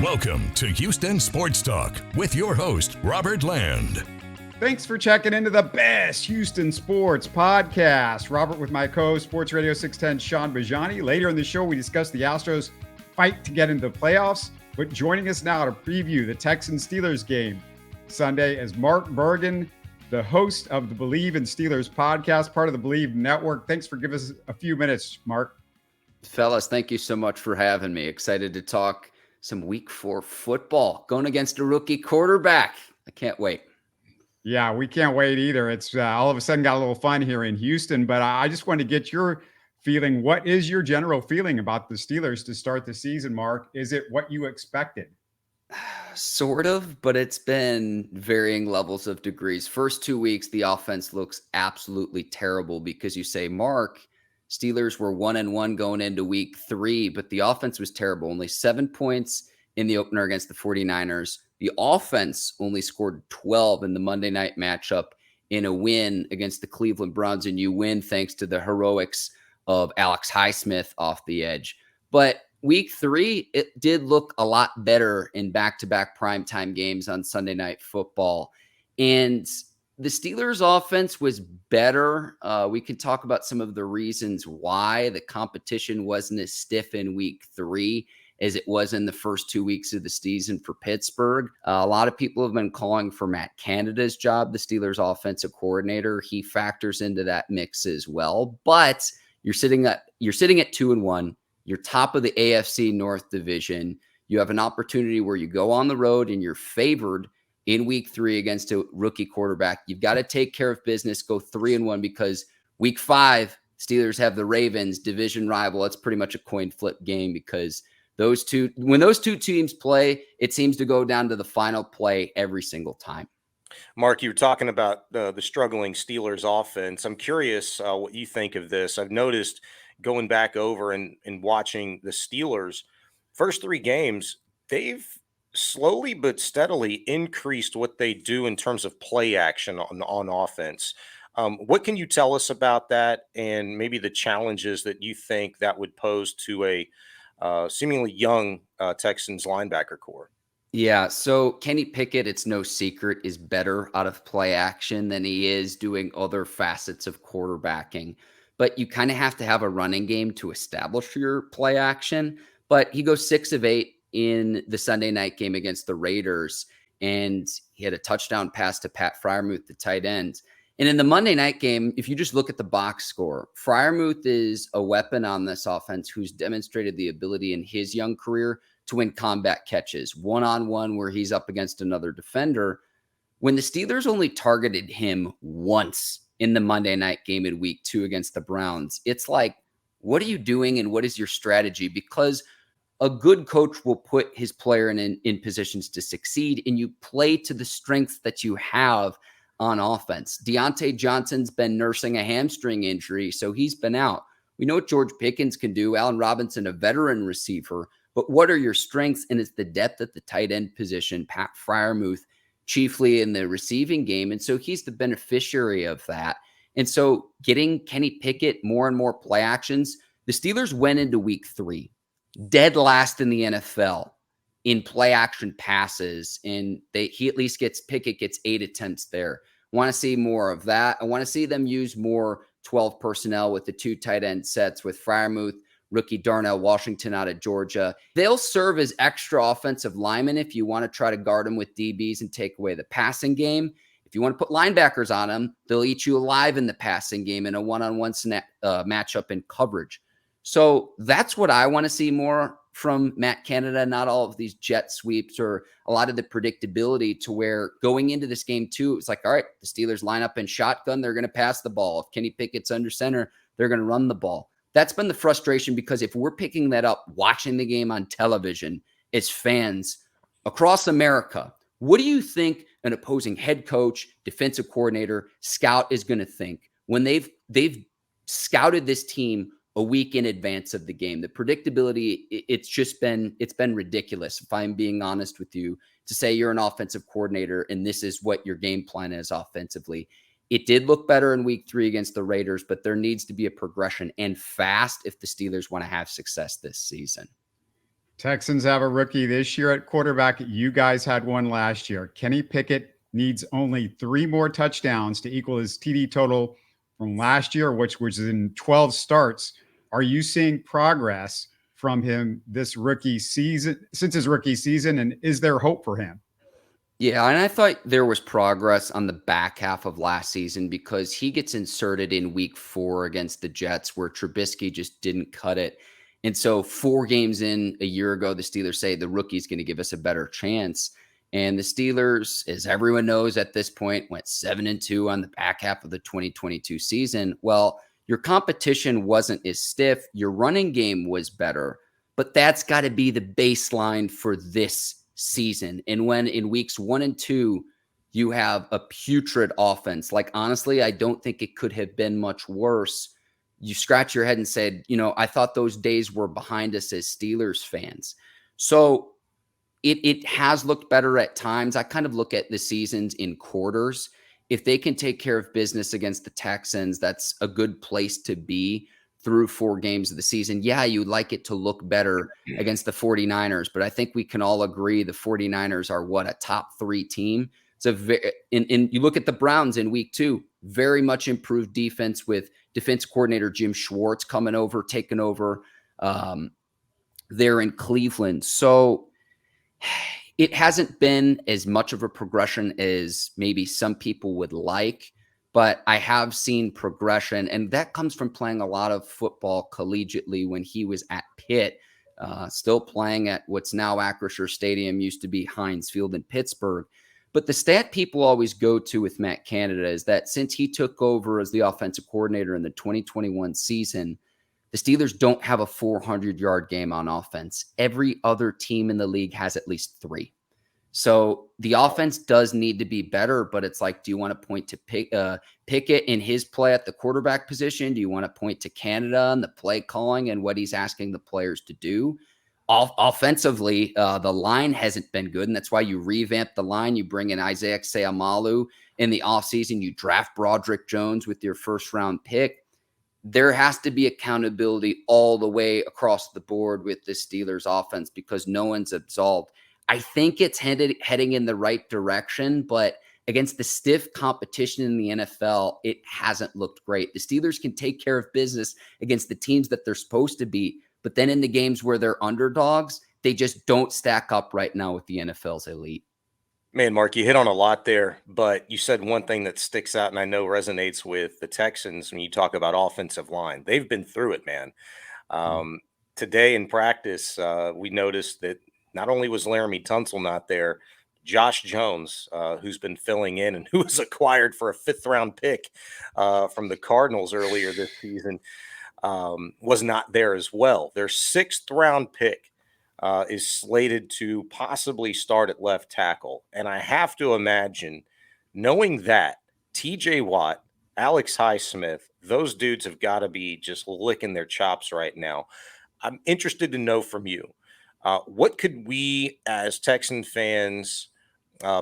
Welcome to Houston Sports Talk with your host, Robert Land. Thanks for checking into the best Houston sports podcast. Robert with my co-host, Sports Radio 610, Shaun Bijani. Later in the show, we discuss the Astros' fight to get into the playoffs. But joining us now to preview the Texans-Steelers game Sunday is Mark Bergin, the host of the Bleav and Steelers podcast, part of the Bleav network. Thanks for giving us a few minutes, Mark. Fellas, thank you so much for having me. Excited to talk some week 4 football going against a rookie quarterback. I can't wait. Yeah, we can't wait either. It's all of a sudden got a little fun here in Houston, but I just wanted to get your feeling. What is your general feeling about the Steelers to start the season, Mark? Is it what you expected? Sort of, but it's been varying levels of degrees. First 2 weeks, the offense looks absolutely terrible because you say, Mark, Steelers were 1-1 going into week 3, but the offense was terrible. Only 7 points in the opener against the 49ers. The offense only scored 12 in the Monday night matchup in a win against the Cleveland Browns, and you win thanks to the heroics of Watt Highsmith off the edge. But week 3, it did look a lot better in back-to-back primetime games on Sunday Night Football. And the Steelers offense was better. We could talk about some of the reasons why the competition wasn't as stiff in week 3 as it was in the first 2 weeks of the season for Pittsburgh. A lot of people have been calling for Matt Canada's job, the Steelers offensive coordinator. He factors into that mix as well. But you're sitting at 2-1. You're top of the AFC North division. You have an opportunity where you go on the road and you're favored in week 3 against a rookie quarterback. You've got to take care of business, go 3-1, because week 5, Steelers have the Ravens, division rival. It's pretty much a coin flip game because when those two teams play, it seems to go down to the final play every single time. Mark, you were talking about the struggling Steelers offense. I'm curious what you think of this. I've noticed going back over and watching the Steelers, first 3 games, they've slowly but steadily increased what they do in terms of play action on offense. What can you tell us about that, and maybe the challenges that you think that would pose to a seemingly young Texans linebacker core? Yeah, so Kenny Pickett, it's no secret, is better out of play action than he is doing other facets of quarterbacking. But you kind of have to have a running game to establish your play action. But he goes 6 of 8 in the Sunday night game against the Raiders, and he had a touchdown pass to Pat Freiermuth, the tight end. And in the Monday night game, if you just look at the box score, Freiermuth is a weapon on this offense who's demonstrated the ability in his young career to win combat catches, one-on-one where he's up against another defender. When the Steelers only targeted him once in the Monday night game in week 2 against the Browns, it's like, what are you doing and what is your strategy? Because a good coach will put his player in positions to succeed, and you play to the strengths that you have on offense. Deontay Johnson's been nursing a hamstring injury, so he's been out. We know what George Pickens can do. Allen Robinson, a veteran receiver. But what are your strengths? And it's the depth at the tight end position. Pat Freiermuth, chiefly in the receiving game. And so he's the beneficiary of that. And so getting Kenny Pickett more and more play actions, the Steelers went into week 3 dead last in the NFL in play action passes. And Pickett gets 8 attempts there. Want to see more of that. I want to see them use more 12 personnel with the 2 tight end sets with Freiermuth, rookie Darnell Washington out of Georgia. They'll serve as extra offensive linemen if you want to try to guard them with DBs and take away the passing game. If you want to put linebackers on them, they'll eat you alive in the passing game in a one-on-one matchup in coverage. So that's what I want to see more from Matt Canada, not all of these jet sweeps or a lot of the predictability to where going into this game too, it's like, all right, the Steelers line up in shotgun, they're going to pass the ball. If Kenny Pickett's under center, they're going to run the ball. That's been the frustration, because if we're picking that up, watching the game on television as fans across America, what do you think an opposing head coach, defensive coordinator, scout is going to think when they've scouted this team a week in advance of the game? The predictability, it's been ridiculous, if I'm being honest with you, to say you're an offensive coordinator and this is what your game plan is offensively. It did look better in week 3 against the Raiders, but there needs to be a progression, and fast, if the Steelers want to have success this season. Texans have a rookie this year at quarterback. You guys had one last year. Kenny Pickett needs only 3 more touchdowns to equal his TD total from last year, which was in 12 starts. Are you seeing progress from him this rookie season, since his rookie season, and is there hope for him? Yeah, and I thought there was progress on the back half of last season because he gets inserted in week 4 against the Jets where Trubisky just didn't cut it. And so 4 games in a year ago, the Steelers say the rookie's going to give us a better chance. And the Steelers, as everyone knows at this point, went 7-2 on the back half of the 2022 season. Well, your competition wasn't as stiff. Your running game was better, but that's got to be the baseline for this season. And when in weeks 1 and 2, you have a putrid offense, like honestly, I don't think it could have been much worse. You scratch your head and said, I thought those days were behind us as Steelers fans. So it has looked better at times. I kind of look at the seasons in quarters. If they can take care of business against the Texans, that's a good place to be through 4 games of the season. Yeah, you'd like it to look better against the 49ers, but I think we can all agree the 49ers are a top 3 team. So you look at the Browns in week 2, very much improved defense with defense coordinator Jim Schwartz coming over, taking over there in Cleveland. So it hasn't been as much of a progression as maybe some people would like, but I have seen progression, and that comes from playing a lot of football collegiately when he was at Pitt, still playing at what's now Acrisure Stadium, used to be Heinz Field in Pittsburgh. But the stat people always go to with Matt Canada is that since he took over as the offensive coordinator in the 2021 season, the Steelers don't have a 400-yard game on offense. Every other team in the league has at least 3. So the offense does need to be better, but it's like, do you want to point to Pickett in his play at the quarterback position? Do you want to point to Canada and the play calling and what he's asking the players to do? Offensively, the line hasn't been good, and that's why you revamp the line. You bring in Isaiah Seumalo in the offseason. You draft Broderick Jones with your first-round pick. There has to be accountability all the way across the board with the Steelers offense because no one's absolved. I think it's heading in the right direction, but against the stiff competition in the NFL, it hasn't looked great. The Steelers can take care of business against the teams that they're supposed to be, but then in the games where they're underdogs, they just don't stack up right now with the NFL's elite. Man, Mark, you hit on a lot there, but you said one thing that sticks out and I know resonates with the Texans when you talk about offensive line. They've been through it, man. Today in practice, we noticed that not only was Laramie Tunsil not there, Josh Jones, who's been filling in and who was acquired for a 5th-round pick from the Cardinals earlier this season, was not there as well. Their 6th-round pick is slated to possibly start at left tackle. And I have to imagine, knowing that, TJ Watt, Alex Highsmith, those dudes have got to be just licking their chops right now. I'm interested to know from you, what could we as Texan fans,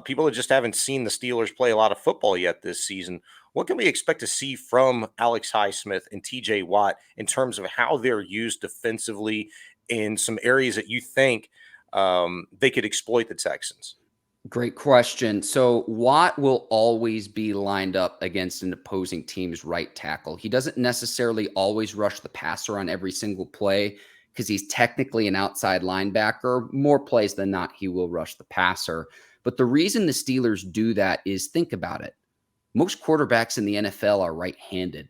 people that just haven't seen the Steelers play a lot of football yet this season, what can we expect to see from Alex Highsmith and TJ Watt in terms of how they're used defensively in some areas that you think they could exploit the Texans? Great question. So Watt will always be lined up against an opposing team's right tackle. He doesn't necessarily always rush the passer on every single play because he's technically an outside linebacker. More plays than not, he will rush the passer. But the reason the Steelers do that is, think about it. Most quarterbacks in the NFL are right-handed.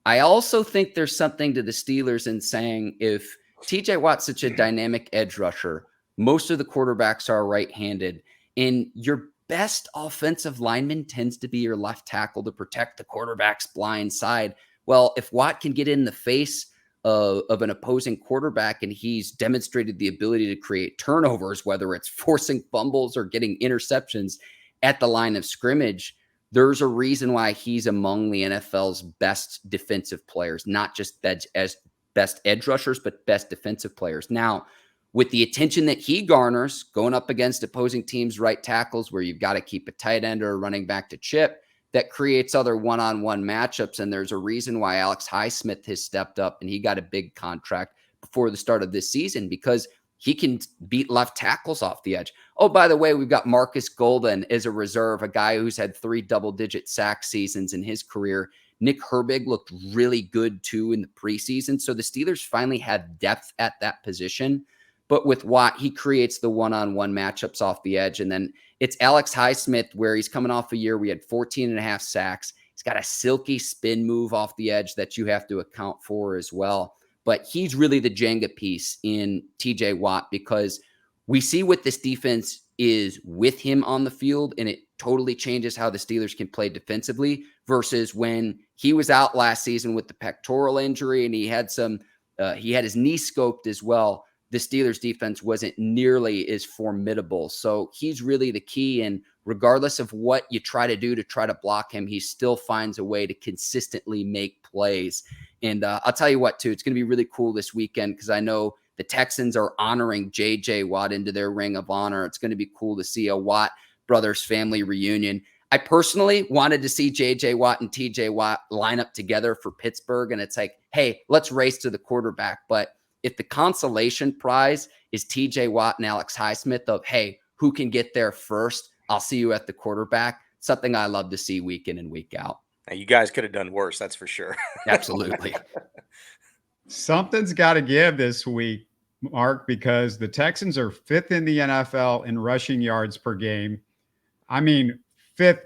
I also think there's something to the Steelers in saying if TJ Watt's such a dynamic edge rusher, most of the quarterbacks are right-handed, and your best offensive lineman tends to be your left tackle to protect the quarterback's blind side. Well, if Watt can get in the face of an opposing quarterback and he's demonstrated the ability to create turnovers, whether it's forcing fumbles or getting interceptions at the line of scrimmage, there's a reason why he's among the NFL's best defensive players, not just as best edge rushers, but best defensive players. Now, with the attention that he garners going up against opposing teams' right tackles, where you've got to keep a tight end or a running back to chip, that creates other one-on-one matchups. And there's a reason why Alex Highsmith has stepped up and he got a big contract before the start of this season, because he can beat left tackles off the edge. Oh, by the way, we've got Marcus Golden as a reserve, a guy who's had 3 double-digit sack seasons in his career. Nick Herbig looked really good too in the preseason. So the Steelers finally have depth at that position. But with Watt, he creates the one-on-one matchups off the edge. And then it's Alex Highsmith, where he's coming off a year we had 14.5 sacks. He's got a silky spin move off the edge that you have to account for as well. But he's really the Jenga piece in TJ Watt, because we see what this defense is with him on the field, and it totally changes how the Steelers can play defensively versus when he was out last season with the pectoral injury and he had his knee scoped as well. The Steelers defense wasn't nearly as formidable. So he's really the key. And regardless of what you try to do to try to block him, he still finds a way to consistently make plays. And I'll tell you what, too, it's going to be really cool this weekend because I know the Texans are honoring J.J. Watt into their ring of honor. It's going to be cool to see a Watt brothers family reunion. I personally wanted to see J.J. Watt and T.J. Watt line up together for Pittsburgh. And it's like, hey, let's race to the quarterback. But if the consolation prize is TJ Watt and Alex Highsmith of, hey, who can get there first? I'll see you at the quarterback. Something I love to see week in and week out. Now, you guys could have done worse. That's for sure. Absolutely. Something's got to give this week, Mark, because the Texans are 5th in the NFL in rushing yards per game. I mean, 5th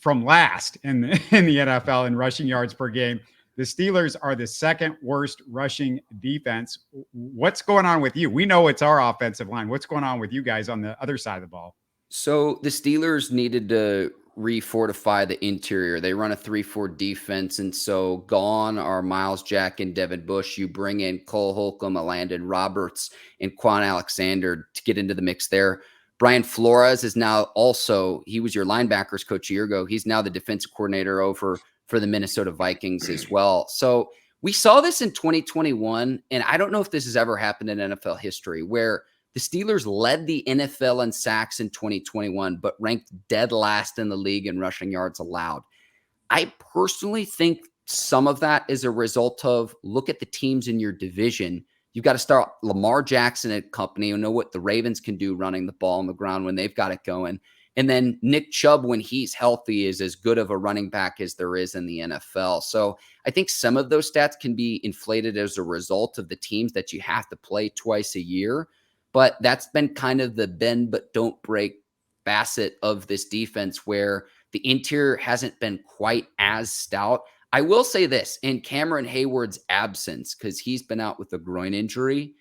from last in the NFL in rushing yards per game. The Steelers are the 2nd worst rushing defense. What's going on with you? We know it's our offensive line. What's going on with you guys on the other side of the ball? So the Steelers needed to refortify the interior. They run a 3-4 defense. And so gone are Miles Jack and Devin Bush. You bring in Cole Holcomb, Landon Roberts, and Quan Alexander to get into the mix there. Brian Flores is now also, he was your linebackers coach a year ago. He's now the defensive coordinator over for the Minnesota Vikings as well. So we saw this in 2021, and I don't know if this has ever happened in NFL history, where the Steelers led the NFL in sacks in 2021, but ranked dead last in the league in rushing yards allowed. I personally think some of that is a result of, look at the teams in your division. You've got to start Lamar Jackson and company who know what the Ravens can do running the ball on the ground when they've got it going. And then Nick Chubb, when he's healthy, is as good of a running back as there is in the NFL. So I think some of those stats can be inflated as a result of the teams that you have to play twice a year. But that's been kind of the bend but don't break facet of this defense, where the interior hasn't been quite as stout. I will say this, in Cameron Hayward's absence, because he's been out with a groin injury,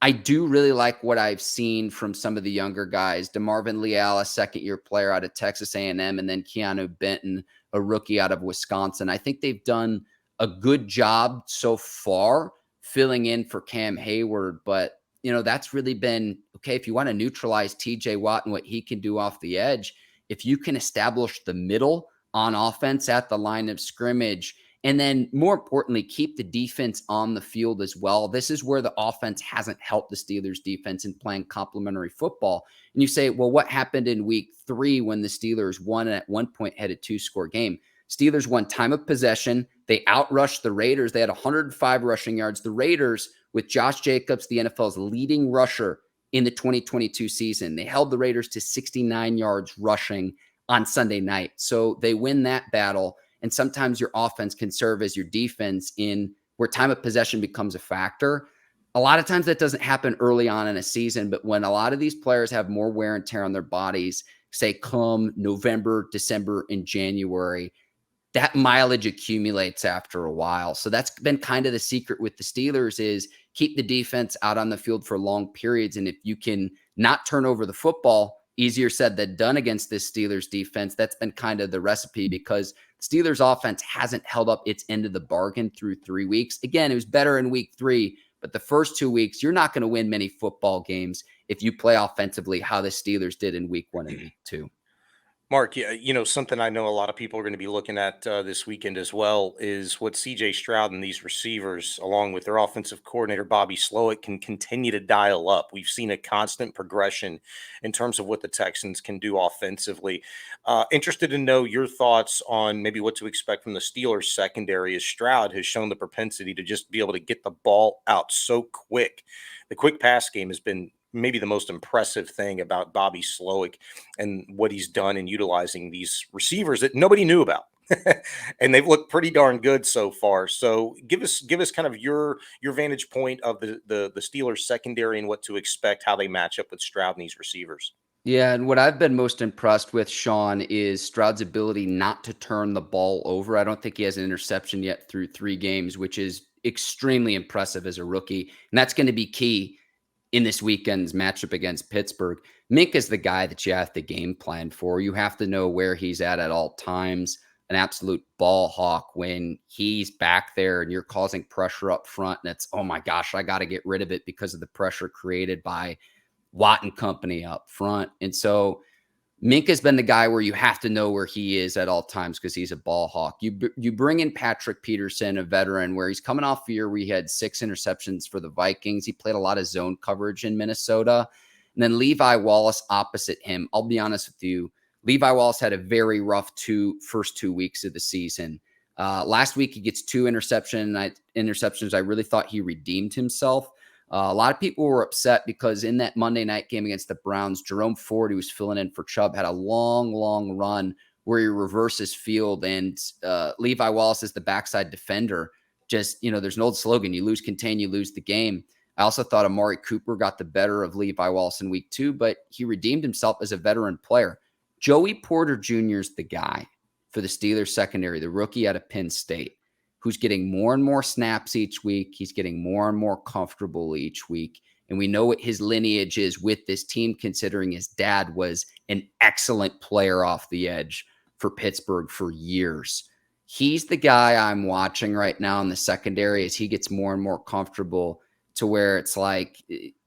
I do really like what I've seen from some of the younger guys. DeMarvin Leal, a second-year player out of Texas A&M, and then Keanu Benton, a rookie out of Wisconsin. I think they've done a good job so far filling in for Cam Hayward. But, that's really been, okay, if you want to neutralize TJ Watt and what he can do off the edge, if you can establish the middle on offense at the line of scrimmage, and then more importantly, keep the defense on the field as well. This is where the offense hasn't helped the Steelers defense in playing complementary football. And you say, well, what happened in week 3 when the Steelers won and at one point had a 2-score game? Steelers won time of possession. They outrushed the Raiders. They had 105 rushing yards. The Raiders, with Josh Jacobs, the NFL's leading rusher in the 2022 season, they held the Raiders to 69 yards rushing on Sunday night. So they win that battle. And sometimes your offense can serve as your defense in where time of possession becomes a factor. A lot of times that doesn't happen early on in a season, but when a lot of these players have more wear and tear on their bodies, say come November, December, and January, that mileage accumulates after a while. So that's been kind of the secret with the Steelers, is keep the defense out on the field for long periods. And if you can not turn over the football, easier said than done against this Steelers defense. That's been kind of the recipe, because Steelers offense hasn't held up its end of the bargain through 3 weeks. Again, it was better in week 3, but the first 2 weeks, you're not going to win many football games if you play offensively how the Steelers did in week 1 and week 2. Mark, something I know a lot of people are going to be looking at this weekend as well is what C.J. Stroud and these receivers, along with their offensive coordinator, Bobby Slowick, can continue to dial up. We've seen a constant progression in terms of what the Texans can do offensively. Interested to know your thoughts on maybe what to expect from the Steelers secondary, as Stroud has shown the propensity to just be able to get the ball out so quick the quick pass game has been maybe the most impressive thing about Bobby Slowick and what he's done in utilizing these receivers that nobody knew about. And they've looked pretty darn good so far. So give us kind of your vantage point of the Steelers secondary and what to expect, how they match up with Stroud and these receivers. Yeah, and what I've been most impressed with, Sean, is Stroud's ability not to turn the ball over. I don't think he has an interception yet through 3 games, which is extremely impressive as a rookie. And that's going to be key in this weekend's matchup against Pittsburgh. Mink is the guy that you have to game plan for. You have to know where he's at all times. An absolute ball hawk when he's back there and you're causing pressure up front. And it's, oh my gosh, I got to get rid of it because of the pressure created by Watt and company up front. And so Mink has been the guy where you have to know where he is at all times because he's a ball hawk. You bring in Patrick Peterson, a veteran, where he's coming off a year where he had 6 interceptions for the Vikings. He played a lot of zone coverage in Minnesota. And then Levi Wallace opposite him. I'll be honest with you. Levi Wallace had a very rough first 2 weeks of the season. Last week, he gets 2 interceptions. I really thought he redeemed himself. A lot of people were upset because in that Monday night game against the Browns, Jerome Ford, who was filling in for Chubb, had a long run where he reverses field. And Levi Wallace is the backside defender. Just, there's an old slogan, you lose contain, you lose the game. I also thought Amari Cooper got the better of Levi Wallace in week 2, but he redeemed himself as a veteran player. Joey Porter Jr. is the guy for the Steelers secondary, the rookie out of Penn State, who's getting more and more snaps each week. He's getting more and more comfortable each week. And we know what his lineage is with this team, considering his dad was an excellent player off the edge for Pittsburgh for years. He's the guy I'm watching right now in the secondary as he gets more and more comfortable to where it's like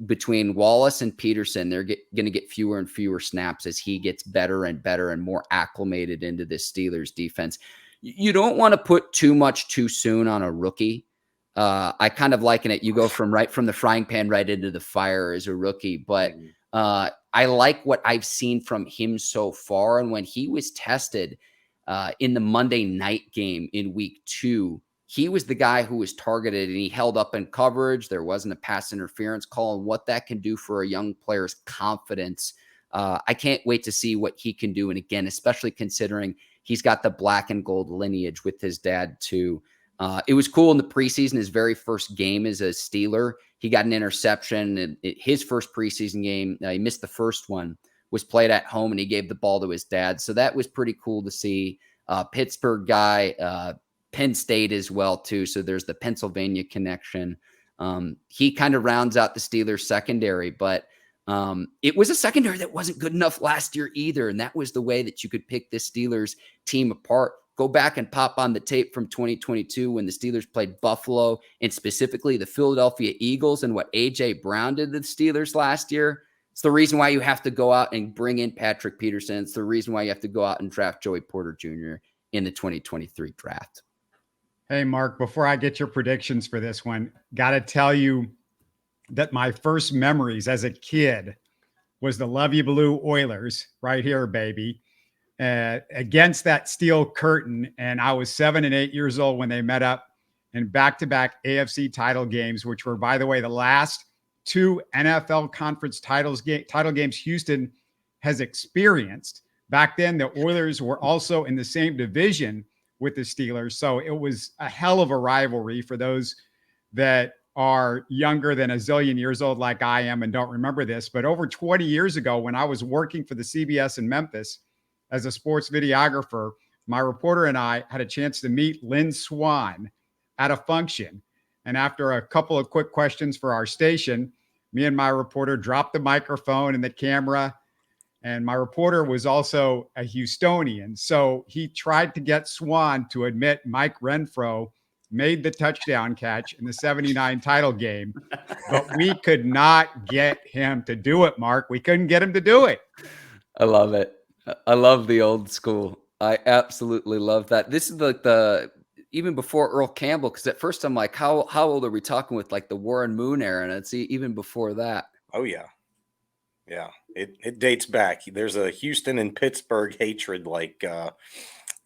between Wallace and Peterson, they're going to get fewer and fewer snaps as he gets better and better and more acclimated into this Steelers defense. You don't want to put too much too soon on a rookie. I kind of liken it. You go from the frying pan right into the fire as a rookie. But I like what I've seen from him so far. And when he was tested in the Monday night game in week 2, he was the guy who was targeted and he held up in coverage. There wasn't a pass interference call, and what that can do for a young player's confidence. I can't wait to see what he can do. And again, especially considering he's got the black and gold lineage with his dad too. It was cool in the preseason, his very first game as a Steeler. He got an interception in his first preseason game. He missed the first one, was played at home, and he gave the ball to his dad. So that was pretty cool to see. Pittsburgh guy, Penn State as well too. So there's the Pennsylvania connection. He kind of rounds out the Steelers secondary, but it was a secondary that wasn't good enough last year either. And that was the way that you could pick this Steelers team apart. Go back and pop on the tape from 2022 when the Steelers played Buffalo and specifically the Philadelphia Eagles and what A.J. Brown did to the Steelers last year. It's the reason why you have to go out and bring in Patrick Peterson. It's the reason why you have to go out and draft Joey Porter Jr. in the 2023 draft. Hey, Mark, before I get your predictions for this one, got to tell you that my first memories as a kid was the Love You Blue Oilers right here, baby, against that steel curtain. And I was 7 and 8 years old when they met up in back-to-back AFC title games, which were, by the way, the last 2 NFL conference title games Houston has experienced. Back then, the Oilers were also in the same division with the Steelers. So it was a hell of a rivalry for those that are younger than a zillion years old like I am and don't remember this. But over 20 years ago, when I was working for the CBS in Memphis as a sports videographer, my reporter and I had a chance to meet Lynn Swann at a function. And after a couple of quick questions for our station, me and my reporter dropped the microphone and the camera. And my reporter was also a Houstonian. So he tried to get Swann to admit Mike Renfro made the touchdown catch in the 79 title game, but we could not get him to do it, Mark. We couldn't get him to do it. I love it. I love the old school. I absolutely love that. This is like even before Earl Campbell, because at first I'm like, how old are we talking with like the Warren Moon era? And it's even before that. Oh, yeah. Yeah, it dates back. There's a Houston and Pittsburgh hatred like,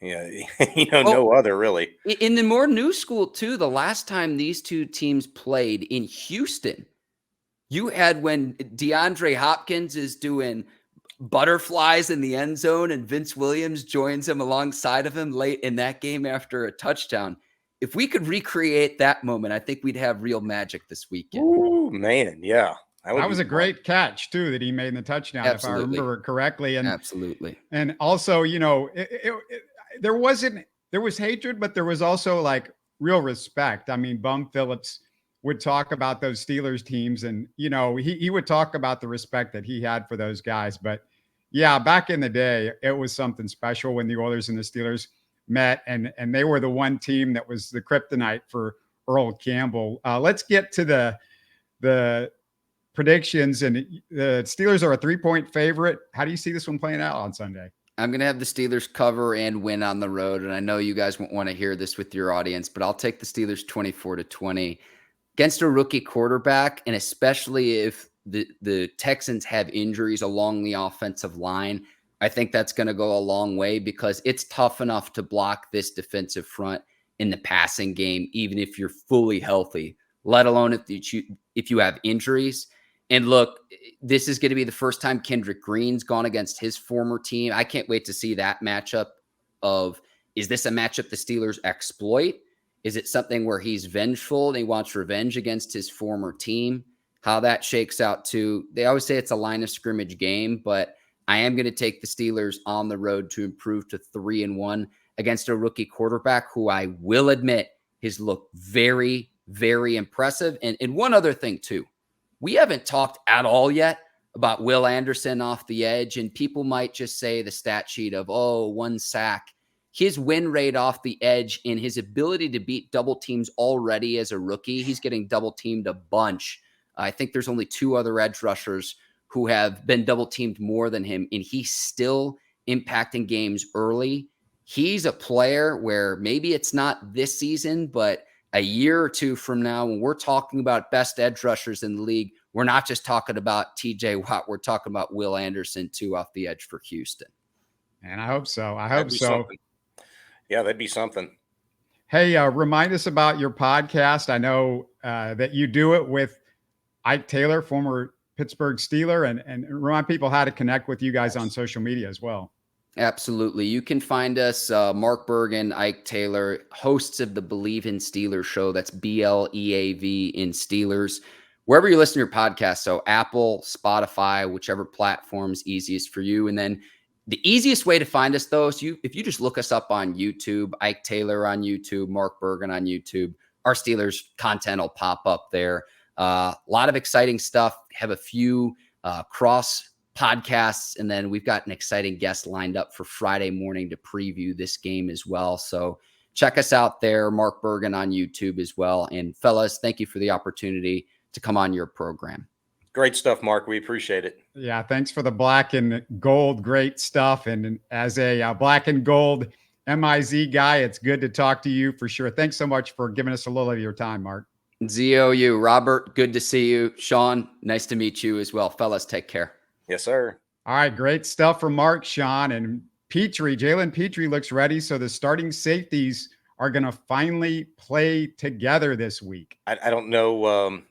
no other really. In the more new school too, the last time these two teams played in Houston, You had when DeAndre Hopkins is doing butterflies in the end zone and Vince Williams joins him alongside of him late in that game after a touchdown. If we could recreate that moment, I think we'd have real magic this weekend. Ooh, man. Yeah. That was a great catch too that he made in the touchdown, Absolutely. if I remember correctly. And absolutely. And also, there was hatred, but there was also like real respect. I mean, Bum Phillips would talk about those Steelers teams, and he would talk about the respect that he had for those guys. But yeah, back in the day, it was something special when the Oilers and the Steelers met, and they were the one team that was the kryptonite for Earl Campbell. Let's get to the predictions, and the Steelers are a 3-point favorite. How do you see this one playing out on Sunday? I'm going to have the Steelers cover and win on the road. And I know you guys won't want to hear this with your audience, but I'll take the Steelers 24-20 against a rookie quarterback. And especially if the Texans have injuries along the offensive line, I think that's going to go a long way, because it's tough enough to block this defensive front in the passing game, even if you're fully healthy, let alone if you have injuries. And look, this is going to be the first time Kendrick Green's gone against his former team. I can't wait to see that matchup is this a matchup the Steelers exploit? Is it something where he's vengeful and he wants revenge against his former team? How that shakes out too. They always say it's a line of scrimmage game, but I am going to take the Steelers on the road to improve to 3-1 against a rookie quarterback who I will admit has looked very, very impressive. And one other thing too. We haven't talked at all yet about Will Anderson off the edge, and people might just say the stat sheet of, 1 sack. His win rate off the edge and his ability to beat double teams already as a rookie, he's getting double teamed a bunch. I think there's only 2 other edge rushers who have been double teamed more than him, and he's still impacting games early. He's a player where maybe it's not this season, but a year or two from now, when we're talking about best edge rushers in the league, we're not just talking about TJ Watt. We're talking about Will Anderson too off the edge for Houston. And I hope so. I hope so. Something. Yeah, that'd be something. Hey, remind us about your podcast. I know that you do it with Ike Taylor, former Pittsburgh Steeler, and remind people how to connect with you guys on social media as well. Absolutely. You can find us, Mark Bergin, Ike Taylor, hosts of the Bleav in Steelers show. That's BLEAV in Steelers. Wherever you listen to your podcast, so Apple, Spotify, whichever platform's easiest for you. And then the easiest way to find us, though, is if you just look us up on YouTube, Ike Taylor on YouTube, Mark Bergin on YouTube, our Steelers content will pop up there. A lot of exciting stuff. Have a few cross podcasts, and then we've got an exciting guest lined up for Friday morning to preview this game as well. So check us out there, Mark Bergin on YouTube as well. And fellas, thank you for the opportunity to come on your program. Great stuff, Mark. We appreciate it. Yeah, thanks for the black and gold. Great stuff. And as a black and gold MIZ guy, it's good to talk to you for sure. Thanks so much for giving us a little of your time, Mark. ZOU. Robert, good to see you. Sean, nice to meet you as well. Fellas, take care. Yes, sir. All right, great stuff from Mark, Sean, and Pitre. Jalen Pitre looks ready, so the starting safeties are going to finally play together this week. I don't know,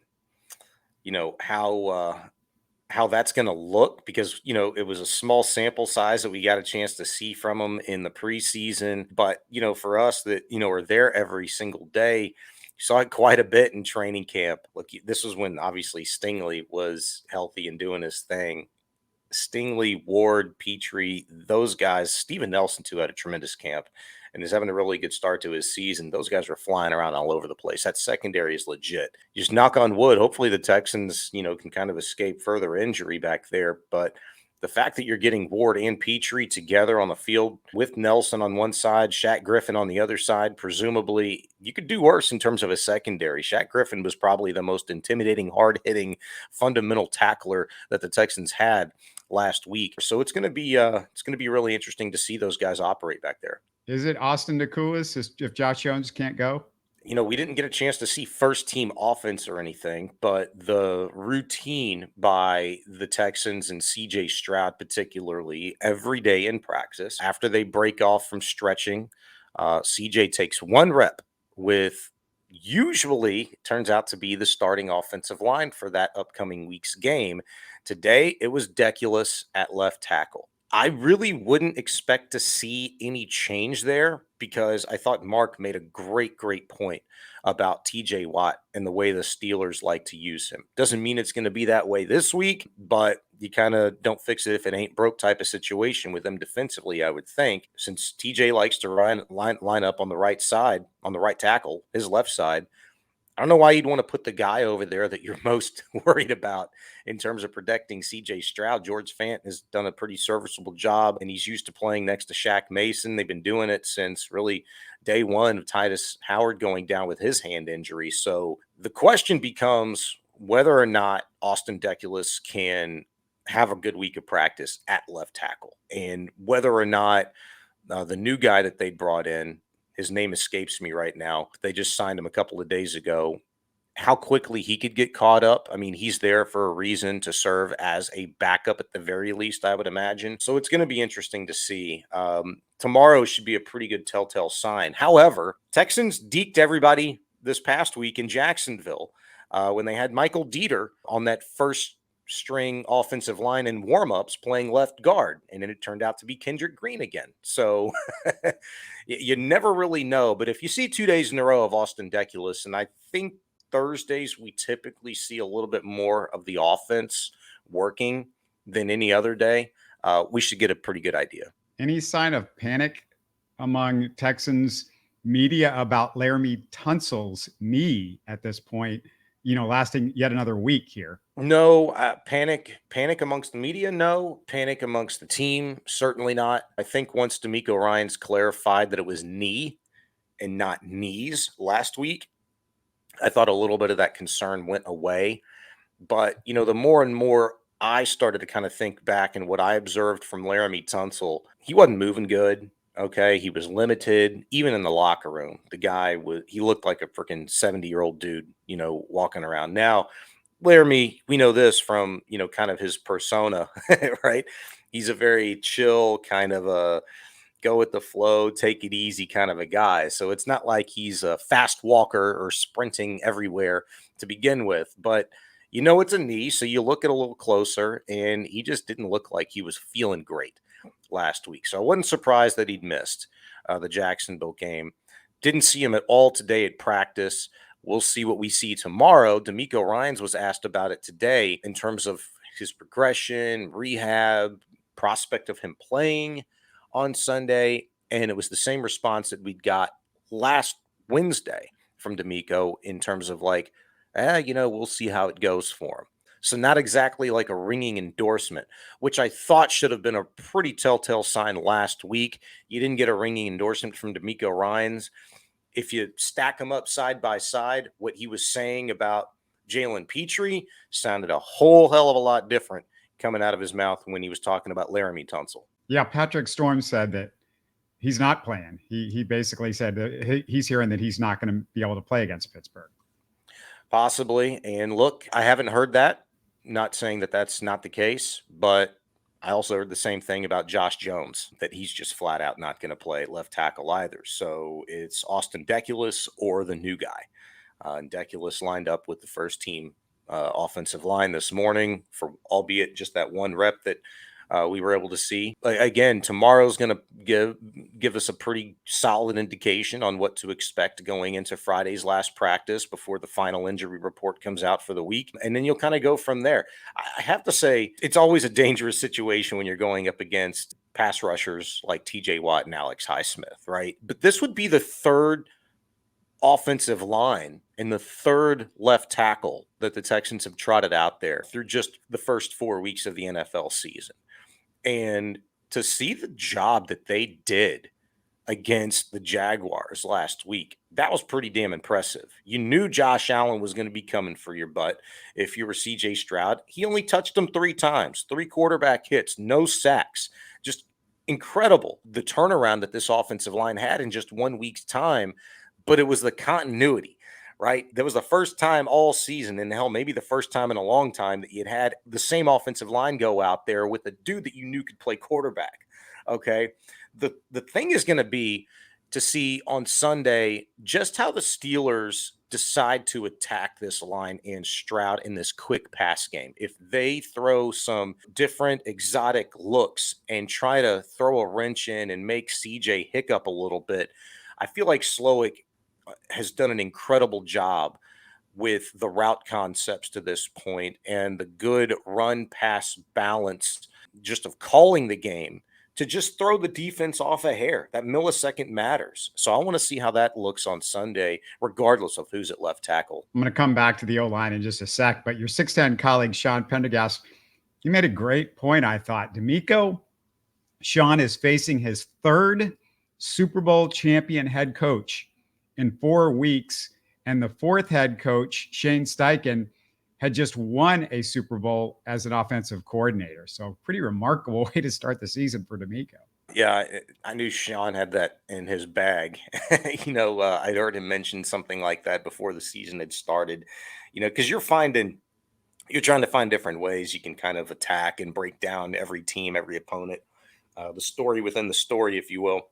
how that's going to look, because, it was a small sample size that we got a chance to see from them in the preseason. But, for us that, are there every single day, you saw it quite a bit in training camp. Look, this was when obviously Stingley was healthy and doing his thing. Stingley, Ward, Pitre, those guys, Steven Nelson too had a tremendous camp and is having a really good start to his season. Those guys were flying around all over the place. That secondary is legit. Just knock on wood. Hopefully the Texans, can kind of escape further injury back there. But the fact that you're getting Ward and Pitre together on the field with Nelson on one side, Shaq Griffin on the other side, presumably you could do worse in terms of a secondary. Shaq Griffin was probably the most intimidating, hard-hitting, fundamental tackler that the Texans had last week. So it's going to be really interesting to see those guys operate back there. Is it Austin DeCoulis if Josh Jones can't go? We didn't get a chance to see first team offense or anything, but the routine by the Texans and CJ Stroud, particularly every day in practice, after they break off from stretching, CJ takes 1 rep with usually turns out to be the starting offensive line for that upcoming week's game. Today, it was Deculus at left tackle. I really wouldn't expect to see any change there because I thought Mark made a great point about TJ Watt and the way the Steelers like to use him. Doesn't mean it's going to be that way this week, but you kind of don't fix it if it ain't broke type of situation with them defensively, I would think, since TJ likes to line up on the right side, on the right tackle, his left side. I don't know why you'd want to put the guy over there that you're most worried about in terms of protecting CJ Stroud. George Fant has done a pretty serviceable job, and he's used to playing next to Shaq Mason. They've been doing it since really day one of Titus Howard going down with his hand injury. So the question becomes whether or not Austin Deculus can have a good week of practice at left tackle, and whether or not the new guy that they brought in, his name escapes me right now, they just signed him a couple of days ago, how quickly he could get caught up. I mean, he's there for a reason to serve as a backup at the very least, I would imagine. So it's going to be interesting to see. Tomorrow should be a pretty good telltale sign. However, Texans deked everybody this past week in Jacksonville when they had Michael Dieter on that first string offensive line in warmups playing left guard, and then it turned out to be Kendrick Green again. So you never really know, but if you see 2 days in a row of Austin Deculus, and I think Thursdays we typically see a little bit more of the offense working than any other day, we should get a pretty good idea. Any sign of panic among Texans media about Laramie Tunsil's knee at this point, lasting yet another week here? No, panic amongst the media. No panic amongst the team. Certainly not. I think once DeMeco Ryans clarified that it was knee and not knees last week, I thought a little bit of that concern went away. But, the more and more I started to kind of think back and what I observed from Laramie Tunsil, he wasn't moving good. Okay. He was limited, even in the locker room. The guy he looked like a freaking 70-year-old dude, walking around. Now, Laramie, we know this from, kind of his persona, right? He's a very chill, kind of a go with the flow, take it easy kind of a guy. So it's not like he's a fast walker or sprinting everywhere to begin with, but it's a knee. So you look at a little closer, and he just didn't look like he was feeling great last week. So I wasn't surprised that he'd missed the Jacksonville game. Didn't see him at all today at practice. We'll see what we see tomorrow. DeMeco Ryans was asked about it today in terms of his progression, rehab, prospect of him playing on Sunday. And it was the same response that we'd got last Wednesday from DeMeco in terms of like, we'll see how it goes for him. So not exactly like a ringing endorsement, which I thought should have been a pretty telltale sign last week. You didn't get a ringing endorsement from DeMeco Ryans. If you stack them up side by side, what he was saying about Jalen Pitre sounded a whole hell of a lot different coming out of his mouth when he was talking about Laramie Tunsil. Yeah, Patrick Storm said that he's not playing. He basically said that he's hearing that he's not going to be able to play against Pittsburgh. Possibly. And look, I haven't heard that. Not saying that that's not the case, but I also heard the same thing about Josh Jones, that he's just flat out not going to play at left tackle either. So it's Austin Deculus or the new guy. And Deculus lined up with the first team offensive line this morning for albeit just that one rep that we were able to see. Again, tomorrow's going to give us a pretty solid indication on what to expect going into Friday's last practice before the final injury report comes out for the week. And then you'll kind of go from there. I have to say, it's always a dangerous situation when you're going up against pass rushers like TJ Watt and Watt Highsmith, right? But this would be the third offensive line and the third left tackle that the Texans have trotted out there through just the first 4 weeks of the NFL season. And to see the job that they did against the Jaguars last week, that was pretty damn impressive. You knew Josh Allen was going to be coming for your butt if you were CJ Stroud. He only touched him 3 times, 3 quarterback hits, no sacks. Just incredible, the turnaround that this offensive line had in just 1 week's time. But it was the continuity, right? That was the first time all season, and hell, maybe the first time in a long time that you'd had the same offensive line go out there with a dude that you knew could play quarterback. Okay. The thing is going to be, to see on Sunday just how the Steelers decide to attack this line and Stroud in this quick pass game. If they throw some different exotic looks and try to throw a wrench in and make CJ hiccup a little bit, I feel like Slowick has done an incredible job with the route concepts to this point and the good run pass balance just of calling the game to just throw the defense off a hair. That millisecond matters. So I want to see how that looks on Sunday, regardless of who's at left tackle. I'm going to come back to the O-line in just a sec, but your 6'10 colleague, Sean Pendergast, you made a great point, I thought. DeMeco, Sean is facing his third Super Bowl champion head coach in 4 weeks, and the fourth head coach, Shane Steichen, had just won a Super Bowl as an offensive coordinator. So pretty remarkable way to start the season for DeMeco. Yeah, I knew Sean had that in his bag. I'd heard him mention something like that before the season had started, because you're trying to find different ways you can kind of attack and break down every team, every opponent, the story within the story, if you will.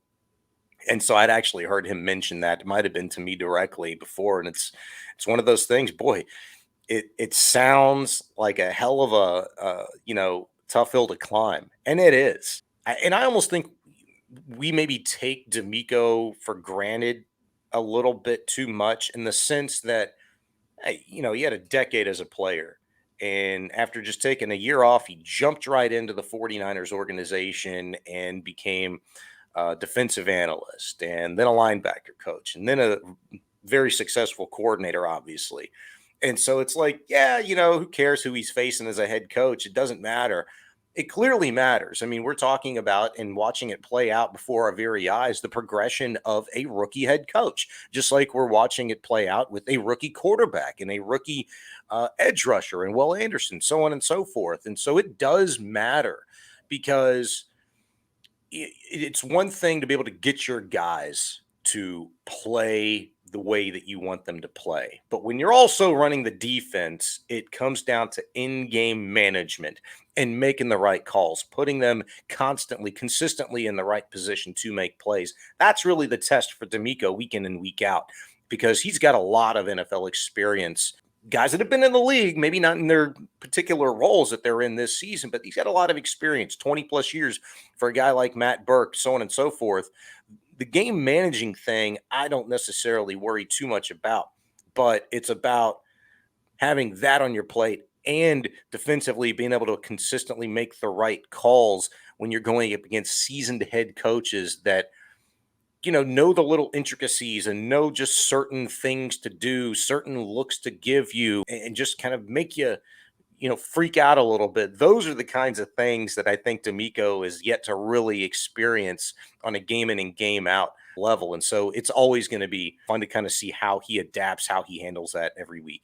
And so I'd actually heard him mention that. It might have been to me directly before. And it's one of those things, boy, it sounds like a hell of a, tough hill to climb. And it is. And I almost think we maybe take DeMeco for granted a little bit too much in the sense that, hey, he had a decade as a player. And after just taking a year off, he jumped right into the 49ers organization and became a defensive analyst and then a linebacker coach and then a very successful coordinator, obviously. And so it's like, yeah, who cares who he's facing as a head coach? It doesn't matter. It clearly matters. I mean, we're talking about and watching it play out before our very eyes, the progression of a rookie head coach, just like we're watching it play out with a rookie quarterback and a rookie edge rusher and Will Anderson, so on and so forth. And so it does matter because it's one thing to be able to get your guys to play the way that you want them to play. But when you're also running the defense, it comes down to in-game management and making the right calls, putting them consistently in the right position to make plays. That's really the test for DeMeco week in and week out because he's got a lot of NFL experience. Guys that have been in the league, maybe not in their particular roles that they're in this season, but he's got a lot of experience, 20 plus years for a guy like Matt Burke, so on and so forth. The game managing thing, I don't necessarily worry too much about, but it's about having that on your plate and defensively being able to consistently make the right calls when you're going up against seasoned head coaches that, know the little intricacies and know just certain things to do, certain looks to give you, and just kind of make you, freak out a little bit. Those are the kinds of things that I think DeMeco is yet to really experience on a game in and game out level. And so it's always going to be fun to kind of see how he adapts, how he handles that every week.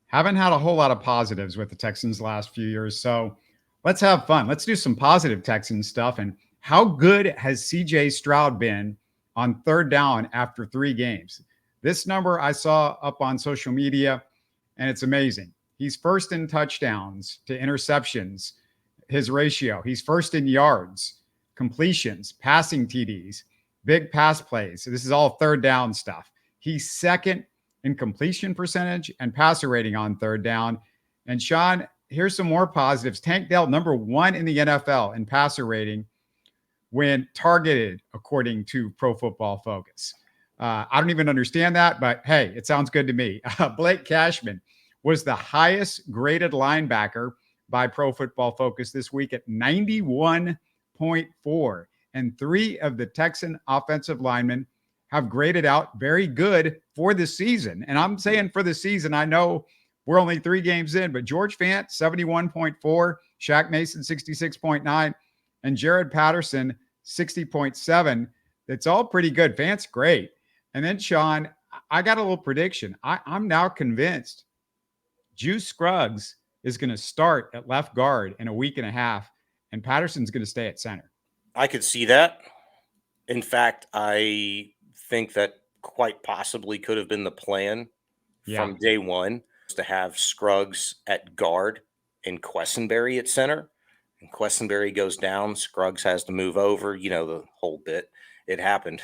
Haven't had a whole lot of positives with the Texans last few years. So let's have fun. Let's do some positive Texans stuff. And how good has CJ Stroud been on third down after 3 games? This number I saw up on social media, and it's amazing. He's first in touchdowns to interceptions, his ratio. He's first in yards, completions, passing TDs, big pass plays. So this is all third down stuff. He's second in completion percentage and passer rating on third down. And Sean, here's some more positives. Tank Dell, number 1 in the NFL in passer rating when targeted, according to Pro Football Focus. I don't even understand that, but hey, it sounds good to me. Blake Cashman was the highest graded linebacker by Pro Football Focus this week at 91.4. And 3 of the Texan offensive linemen have graded out very good for the season. And I'm saying for the season, I know we're only 3 games in, but George Fant, 71.4, Shaq Mason, 66.9, and Jared Patterson, 60.7. It's all pretty good. Fant's great. And then, Sean, I got a little prediction. I'm now convinced Juice Scruggs is going to start at left guard in a week and a half, and Patterson's going to stay at center. I could see that. In fact, I think that quite possibly could have been the plan from day one, to have Scruggs at guard and Quessenberry at center. And Quessenberry goes down, Scruggs has to move over, the whole bit. it happened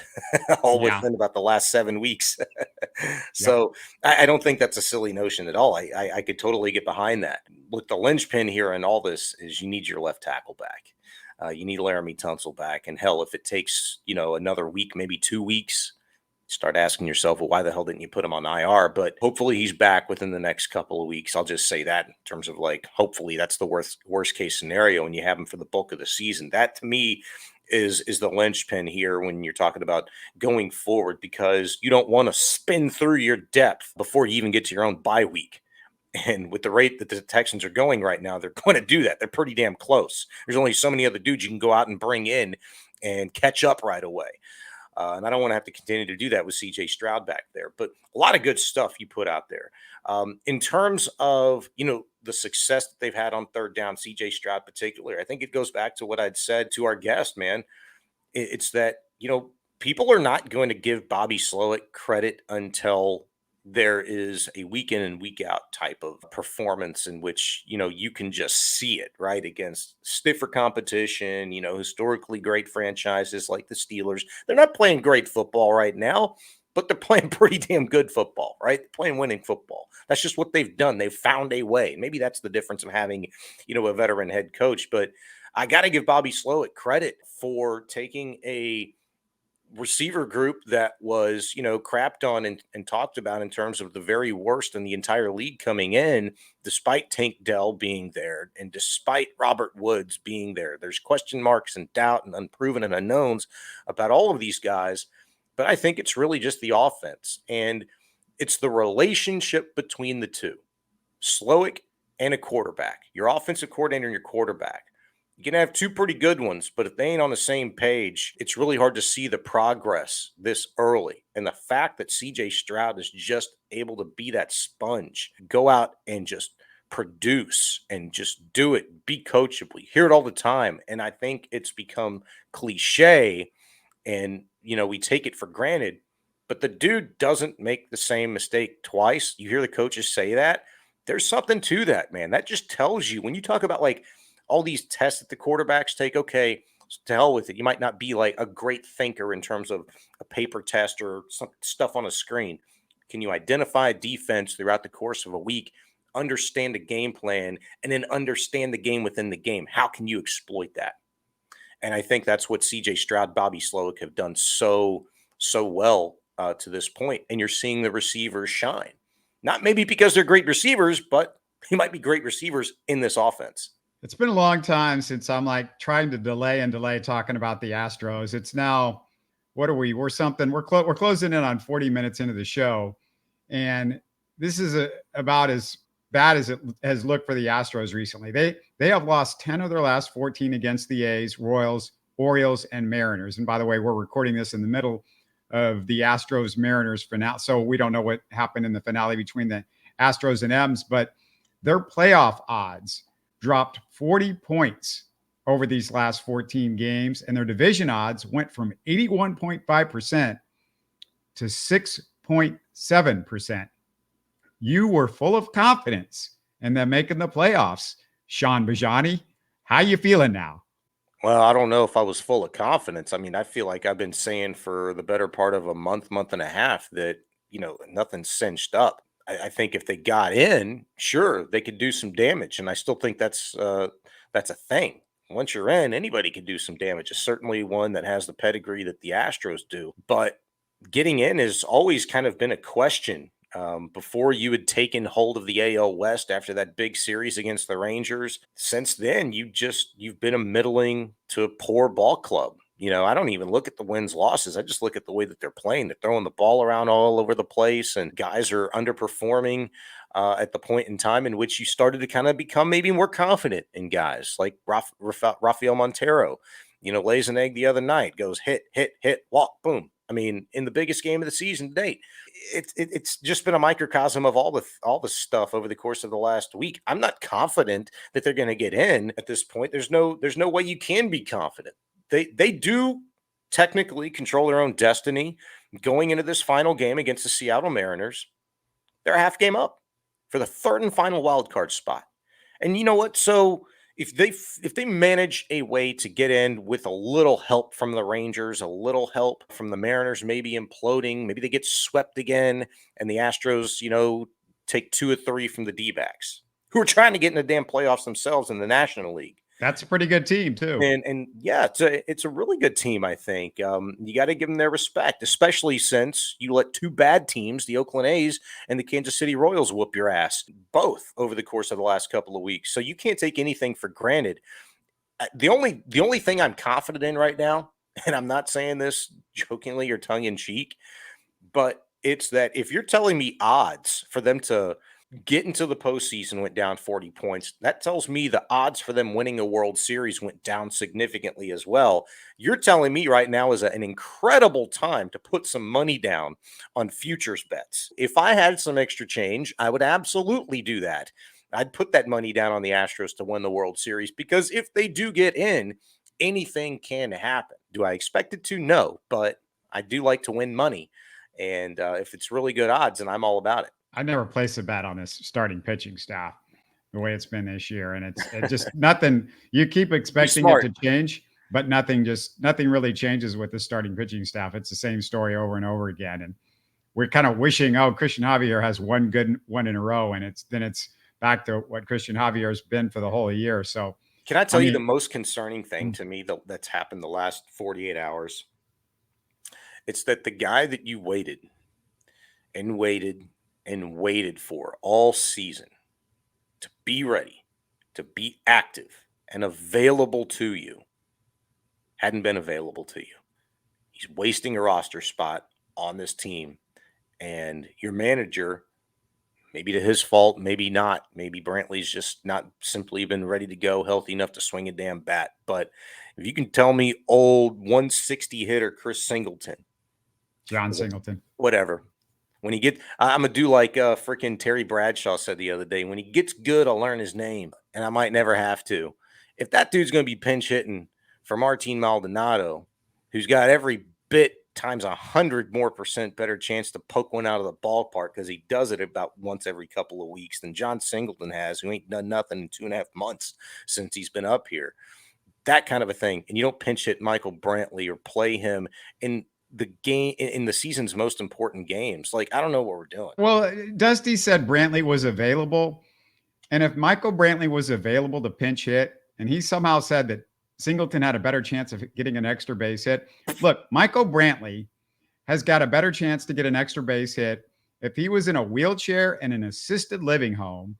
all Yeah. within about the last 7 weeks. Yep. So I don't think that's a silly notion at all. I could totally get behind that. Look, the linchpin here in all this is you need your left tackle back. You need Laramie Tunsil back. And hell, if it takes, another week, maybe 2 weeks, start asking yourself, well, why the hell didn't you put him on IR? But hopefully he's back within the next couple of weeks. I'll just say that in terms of hopefully that's the worst case scenario and you have him for the bulk of the season. That to me is the linchpin here when you're talking about going forward, because you don't want to spin through your depth before you even get to your own bye week. And with the rate that the Texans are going right now, they're going to do that. They're pretty damn close. There's only so many other dudes you can go out and bring in and catch up right away. And I don't want to have to continue to do that with CJ Stroud back there. But a lot of good stuff you put out there. In terms of, the success that they've had on third down, CJ Stroud particularly, I think it goes back to what I'd said to our guest, man. It's that, people are not going to give Bobby Slowick credit until there is a week in and week out type of performance in which, you can just see it, right, against stiffer competition, historically great franchises like the Steelers. They're not playing great football right now, but they're playing pretty damn good football, right? They're playing winning football. That's just what they've done. They've found a way. Maybe that's the difference of having, a veteran head coach. But I got to give Bobby Slowick credit for taking a receiver group that was, crapped on and talked about in terms of the very worst in the entire league coming in, despite Tank Dell being there and despite Robert Woods being there. There's question marks and doubt and unproven and unknowns about all of these guys. But I think it's really just the offense, and it's the relationship between the two, Slowick and a quarterback, your offensive coordinator and your quarterback. You can have two pretty good ones, but if they ain't on the same page, it's really hard to see the progress this early. And the fact that CJ Stroud is just able to be that sponge, go out and just produce and just do it, be coachable. You hear it all the time. And I think it's become cliche and, we take it for granted, but the dude doesn't make the same mistake twice. You hear the coaches say that. There's something to that, man. That just tells you when you talk about all these tests that the quarterbacks take, okay, to hell with it. You might not be a great thinker in terms of a paper test or some stuff on a screen. Can you identify a defense throughout the course of a week, understand the game plan, and then understand the game within the game? How can you exploit that? And I think that's what CJ Stroud, Bobby Slowick have done so well to this point. And you're seeing the receivers shine. Not maybe because they're great receivers, but they might be great receivers in this offense. It's been a long time since I'm trying to delay talking about the Astros. It's now, what are we? We're closing in on 40 minutes into the show. And this is about as bad as it has looked for the Astros recently. They have lost 10 of their last 14 against the A's, Royals, Orioles, and Mariners. And by the way, we're recording this in the middle of the Astros Mariners finale. So we don't know what happened in the finale between the Astros and M's, but their playoff odds dropped 40 points over these last 14 games, and their division odds went from 81.5% to 6.7%. You were full of confidence in them making the playoffs, Shaun Bijani. How you feeling now? Well, I don't know if I was full of confidence. I mean, I feel like I've been saying for the better part of a month and a half that, nothing's cinched up. I think if they got in, sure, they could do some damage. And I still think that's a thing. Once you're in, anybody can do some damage. It's certainly one that has the pedigree that the Astros do. But getting in has always kind of been a question. Before you had taken hold of the AL West after that big series against the Rangers, since then, you've been a middling to a poor ball club. I don't even look at the wins, losses. I just look at the way that they're playing. They're throwing the ball around all over the place, and guys are underperforming at the point in time in which you started to kind of become maybe more confident in guys like Rafael Montero. Lays an egg the other night, goes hit, walk, boom. I mean, in the biggest game of the season to date, it's just been a microcosm of all the stuff over the course of the last week. I'm not confident that they're going to get in at this point. There's no way you can be confident. They do technically control their own destiny going into this final game against the Seattle Mariners. They're a half game up for the third and final wild card spot. And you know what? So if they manage a way to get in with a little help from the Rangers, a little help from the Mariners, maybe imploding, maybe they get swept again, and the Astros, take 2 or 3 from the D-backs, who are trying to get in the damn playoffs themselves in the National League. That's a pretty good team too. And yeah, it's a really good team, I think. You got to give them their respect, especially since you let 2 bad teams, the Oakland A's and the Kansas City Royals, whoop your ass both over the course of the last couple of weeks. So you can't take anything for granted. The only thing I'm confident in right now, and I'm not saying this jokingly or tongue in cheek, but it's that if you're telling me odds for them to get into the postseason went down 40 points, that tells me the odds for them winning a World Series went down significantly as well. You're telling me right now is an incredible time to put some money down on futures bets. If I had some extra change, I would absolutely do that. I'd put that money down on the Astros to win the World Series, because if they do get in, anything can happen. Do I expect it to? No, but I do like to win money. And if it's really good odds, then I'm all about it. I never placed a bet on this starting pitching staff the way it's been this year. And it's just nothing. You keep expecting it to change, but nothing really changes with the starting pitching staff. It's the same story over and over again. And we're kind of wishing, Christian Javier has one good one in a row. And it's back to what Christian Javier has been for the whole year. So can I tell you the most concerning thing to me that's happened the last 48 hours? It's that the guy that you waited and waited and waited for all season to be ready, to be active and available to you, hadn't been available to you. He's wasting a roster spot on this team. And your manager, maybe to his fault, maybe not. Maybe Brantley's just not simply been ready to go, healthy enough to swing a damn bat. But if you can tell me old 160 hitter Chris Singleton, John Singleton, whatever. When he gets, I'm going to do like freaking Terry Bradshaw said the other day. When he gets good, I'll learn his name, and I might never have to. If that dude's going to be pinch hitting for Martin Maldonado, who's got every bit times 100% more better chance to poke one out of the ballpark, because he does it about once every couple of weeks, than John Singleton has, who ain't done nothing in 2.5 months since he's been up here. That kind of a thing. And you don't pinch hit Michael Brantley or play him in the game, in the season's most important games. Like, I don't know what we're doing. Well, Dusty said Brantley was available. And if Michael Brantley was available to pinch hit, and he somehow said that Singleton had a better chance of getting an extra base hit. Look, Michael Brantley has got a better chance to get an extra base hit if he was in a wheelchair in an assisted living home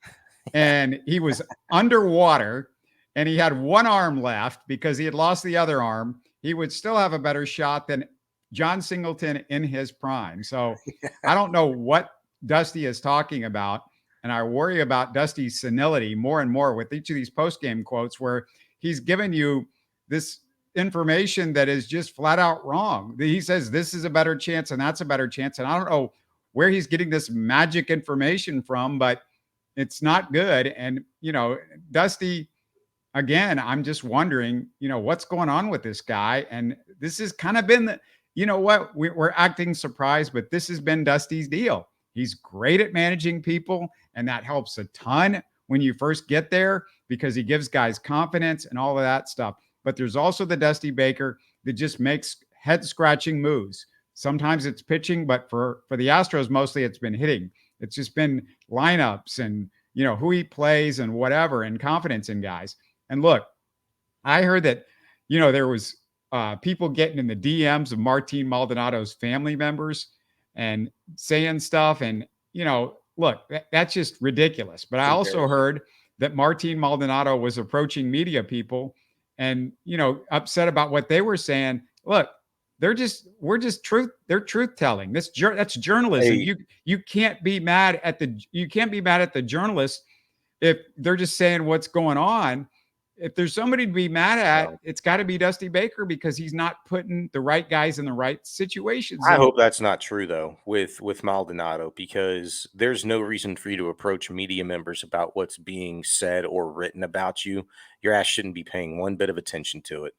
and he was underwater and he had one arm left because he had lost the other arm. He would still have a better shot than John Singleton in his prime. So I don't know what Dusty is talking about. And I worry about Dusty's senility more and more with each of these post-game quotes where he's given you this information that is just flat out wrong. He says this is a better chance and that's a better chance. And I don't know where he's getting this magic information from, but it's not good. And, Dusty, again, I'm just wondering, what's going on with this guy. And this has kind of been we're acting surprised, but this has been Dusty's deal. He's great at managing people, and that helps a ton when you first get there because he gives guys confidence and all of that stuff. But there's also the Dusty Baker that just makes head-scratching moves. Sometimes it's pitching, but for the Astros, mostly it's been hitting. It's just been lineups and, who he plays and whatever, and confidence in guys. And look, I heard that, there was people getting in the DMs of Martin Maldonado's family members and saying stuff. And, look, that's just ridiculous. But I also heard that Martin Maldonado was approaching media people and, upset about what they were saying. Look, they're truth telling. That's journalism. Hey. You can't be mad at the journalists if they're just saying what's going on. If there's somebody to be mad at, it's got to be Dusty Baker because he's not putting the right guys in the right situations. I hope that's not true, though, with Maldonado, because there's no reason for you to approach media members about what's being said or written about you. Your ass shouldn't be paying one bit of attention to it.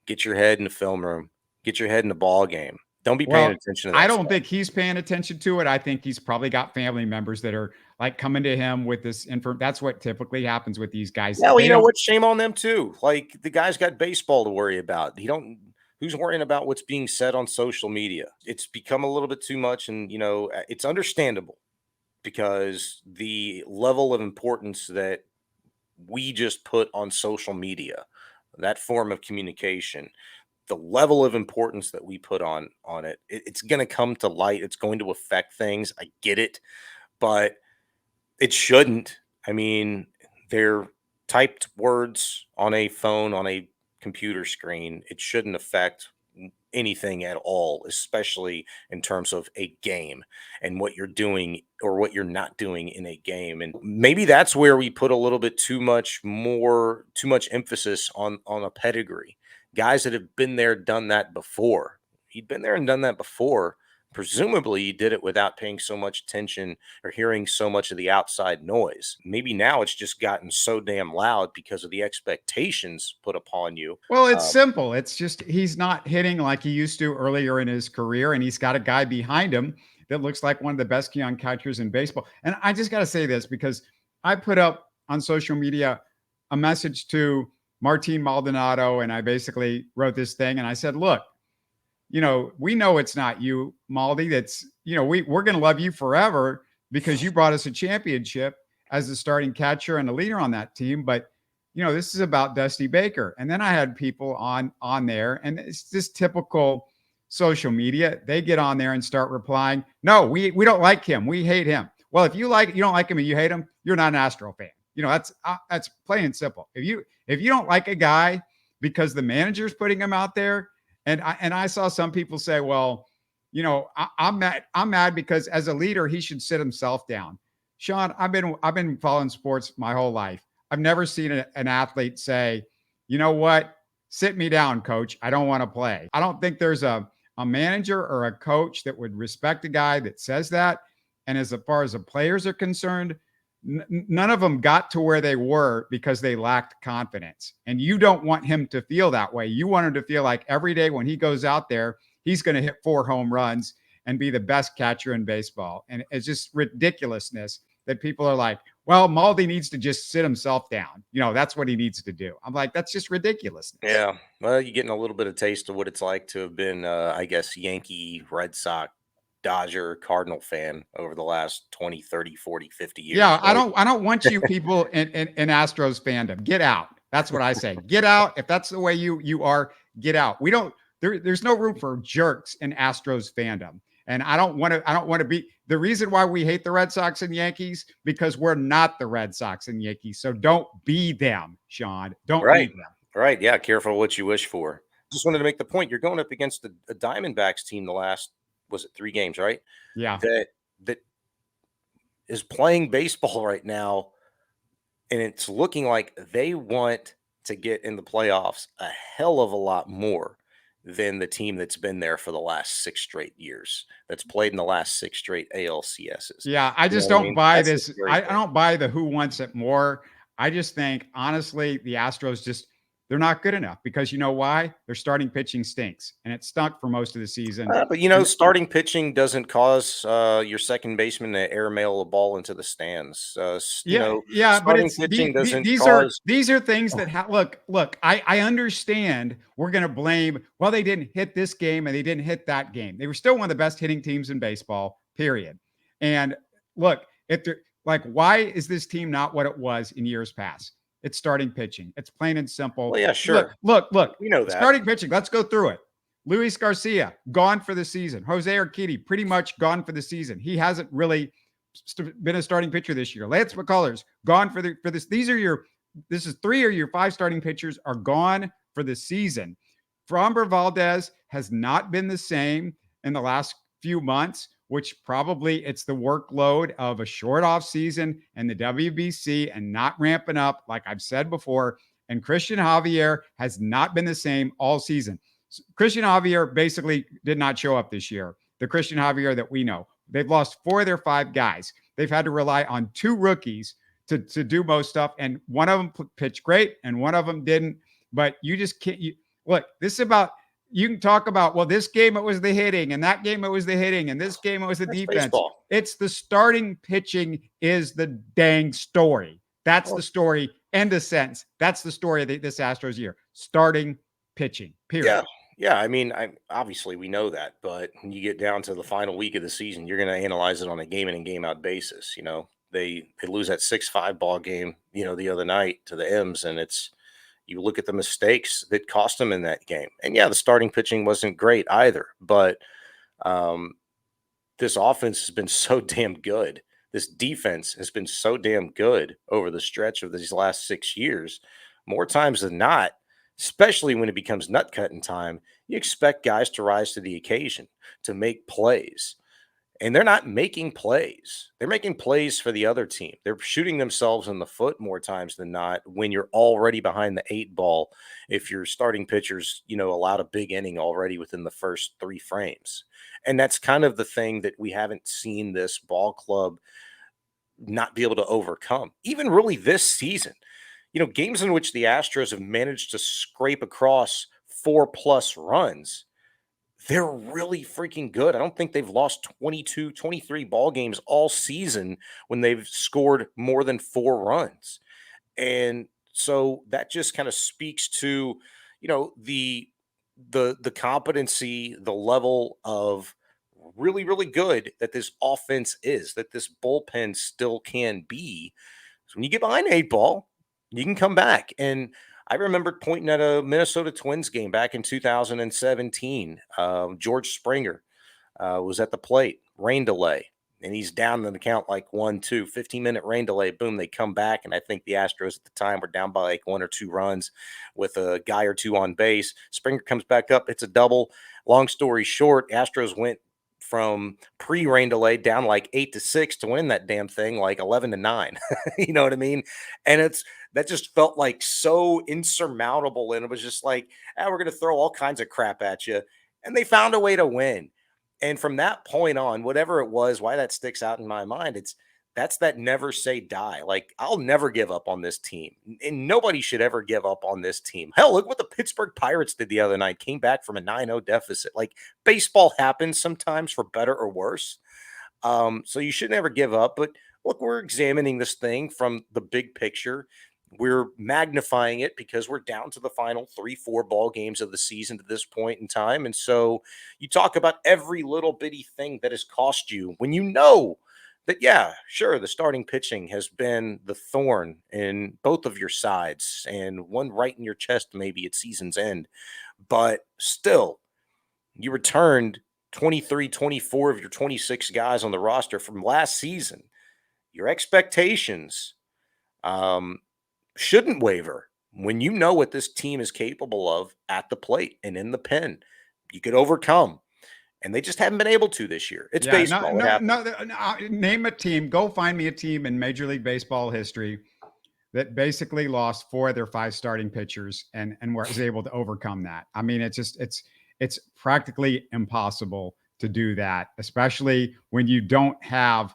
Get your head in the film room. Get your head in the ball game. Don't be paying attention to that I don't stuff. think he's paying attention to it. I think he's probably got family members that are like coming to him with this info. That's what typically happens with these guys. Well, you know what? Shame on them too. Like, the guy's got baseball to worry about. Who's worrying about what's being said on social media? It's become a little bit too much, and it's understandable because the level of importance that we just put on social media, that form of communication, the level of importance that we put on it, it's going to come to light. It's going to affect things. I get it, but it shouldn't. I mean, they're typed words on a phone, on a computer screen. It shouldn't affect anything at all, especially in terms of a game and what you're doing or what you're not doing in a game. And maybe that's where we put a little bit too much emphasis on a pedigree. Guys that have been there, done that before. He'd been there and done that before. Presumably he did it without paying so much attention or hearing so much of the outside noise. Maybe now it's just gotten so damn loud because of the expectations put upon you. Well, it's simple. It's just he's not hitting like he used to earlier in his career, and he's got a guy behind him that looks like one of the best young catchers in baseball. And I just got to say this because I put up on social media a message to Martin Maldonado, and I basically wrote this thing, and I said, look, we know it's not you, Maldi. That's, we're going to love you forever because you brought us a championship as the starting catcher and a leader on that team. But, this is about Dusty Baker. And then I had people on there, and it's just typical social media. They get on there and start replying, no, we don't like him. We hate him. Well, if you don't like him and you hate him, you're not an Astro fan. That's plain and simple. If you don't like a guy because the manager's putting him out there, and I saw some people say, well, I'm mad because as a leader, he should sit himself down. Shaun, I've been following sports my whole life. I've never seen an athlete say, you know what, sit me down, coach. I don't want to play. I don't think there's a manager or a coach that would respect a guy that says that. And as far as the players are concerned, none of them got to where they were because they lacked confidence. And you don't want him to feel that way. You want him to feel like every day when he goes out there, he's going to hit 4 home runs and be the best catcher in baseball. And it's just ridiculousness that people are like, well, Maldi needs to just sit himself down. That's what he needs to do. I'm like, that's just ridiculousness. Yeah. Well, you're getting a little bit of taste of what it's like to have been, I guess, Yankee, Red Sox, Dodger, Cardinal fan over the last 20, 30, 40, 50 years. Yeah, I don't want you people in Astros fandom. Get out. That's what I say. Get out. If that's the way you are, get out. There's no room for jerks in Astros fandom. And I don't want to be the reason why we hate the Red Sox and Yankees, because we're not the Red Sox and Yankees. So don't be them, Shaun. Don't be them. Right. Yeah. Careful what you wish for. Just wanted to make the point. You're going up against the Diamondbacks team the last, was it 3 games, right? Yeah. That is playing baseball right now. And it's looking like they want to get in the playoffs a hell of a lot more than the team that's been there for the last 6 straight years, that's played in the last 6 straight ALCSs. Yeah. I just don't buy this. I don't buy the who wants it more. I just think, honestly, the Astros they're not good enough because you know why? Their starting pitching stinks, and it stunk for most of the season. But starting pitching doesn't cause your second baseman to airmail a ball into the stands. But it's pitching doesn't these are things that look. I understand we're going to blame. Well, they didn't hit this game and they didn't hit that game. They were still one of the best hitting teams in baseball. Period. And look, why is this team not what it was in years past? It's starting pitching. It's plain and simple. Well, yeah, sure. Look. We know that. Starting pitching. Let's go through it. Luis Garcia, gone for the season. Jose Urquidy, pretty much gone for the season. He hasn't really been a starting pitcher this year. Lance McCullers, gone for this. This is 3 of your 5 starting pitchers are gone for the season. Framber Valdez has not been the same in the last few months, which probably it's the workload of a short off season and the WBC and not ramping up, like I've said before. And Christian Javier has not been the same all season. Christian Javier basically did not show up this year. The Christian Javier that we know. They've lost 4 of their 5 guys. They've had to rely on 2 rookies to do most stuff. And one of them pitched great and one of them didn't. But you just can't. Look, this is about you can talk about, well, this game it was the hitting, and that game it was the hitting, and this game it was the That's defense. baseball. It's the starting pitching is the dang story. That's the story. End of sentence. That's the story of this Astros year. Starting pitching, period. Yeah. I mean, obviously we know that, but when you get down to the final week of the season, you're going to analyze it on a game in and game out basis. They lose that 6-5 ball game, the other night to the M's, and you look at the mistakes that cost them in that game. And yeah, the starting pitching wasn't great either, but this offense has been so damn good. This defense has been so damn good over the stretch of these last 6 years. More times than not, especially when it becomes nut cutting time, you expect guys to rise to the occasion, to make plays. And they're not making plays. They're making plays for the other team. They're shooting themselves in the foot more times than not when you're already behind the 8 ball. If your starting pitchers, allowed a big inning already within the first 3 frames. And that's kind of the thing that we haven't seen this ball club not be able to overcome. Even really this season, games in which the Astros have managed to scrape across 4+ runs, they're really freaking good. I don't think they've lost 22, 23 ball games all season when they've scored more than 4 runs. And so that just kind of speaks to, the competency, the level of really, really good that this offense is, that this bullpen still can be. So when you get behind 8 ball, you can come back. And I remember pointing at a Minnesota Twins game back in 2017. George Springer was at the plate, rain delay, and he's down in the count like 1-2, 15-minute rain delay. Boom, they come back. And I think the Astros at the time were down by like 1 or 2 runs with a guy or 2 on base. Springer comes back up. It's a double. Long story short, Astros went from pre-rain delay down like 8-6 to win that damn thing like 11-9. You know what I mean? And that just felt like so insurmountable. And it was just like, we're going to throw all kinds of crap at you. And they found a way to win. And from that point on, whatever it was, why that sticks out in my mind, that's that never say die. Like, I'll never give up on this team. And nobody should ever give up on this team. Hell, look what the Pittsburgh Pirates did the other night. Came back from a 9-0 deficit. Like, baseball happens sometimes for better or worse. So you should never give up. But look, we're examining this thing from the big picture. We're magnifying it because we're down to the final 3-4 ball games of the season to this point in time. And so you talk about every little bitty thing that has cost you when you know that, yeah, sure, the starting pitching has been the thorn in both of your sides and one right in your chest maybe at season's end. But still, you returned 23, 24 of your 26 guys on the roster from last season. Your expectations shouldn't waver when you know what this team is capable of at the plate and in the pen. You could overcome. And they just haven't been able to this year. It's baseball. Name a team. Go find me a team in Major League Baseball history that basically lost 4 of their 5 starting pitchers and was able to overcome that. I mean, it's practically impossible to do that, especially when you don't have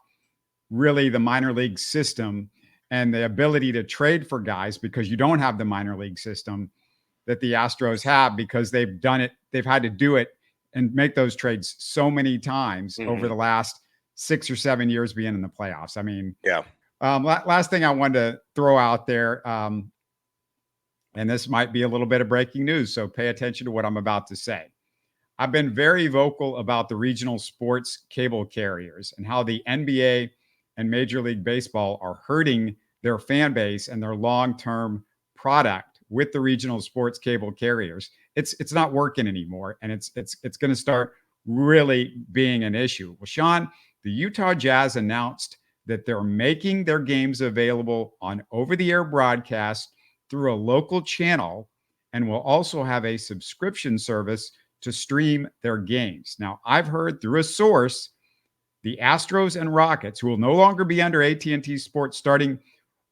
really the minor league system and the ability to trade for guys, because you don't have the minor league system that the Astros have, because they've done it. They've had to do it and make those trades so many times over the last 6 or 7 years being in the playoffs. I mean, yeah. Last thing I wanted to throw out there, and this might be a little bit of breaking news, so pay attention to what I'm about to say. I've been very vocal about the regional sports cable carriers and how the NBA and Major League Baseball are hurting their fan base and their long-term product with the regional sports cable carriers. It's not working anymore, and it's going to start really being an issue. Well, Shaun, the Utah Jazz announced that they're making their games available on over-the-air broadcast through a local channel, and will also have a subscription service to stream their games. Now, I've heard through a source, the Astros and Rockets, who will no longer be under AT&T Sports starting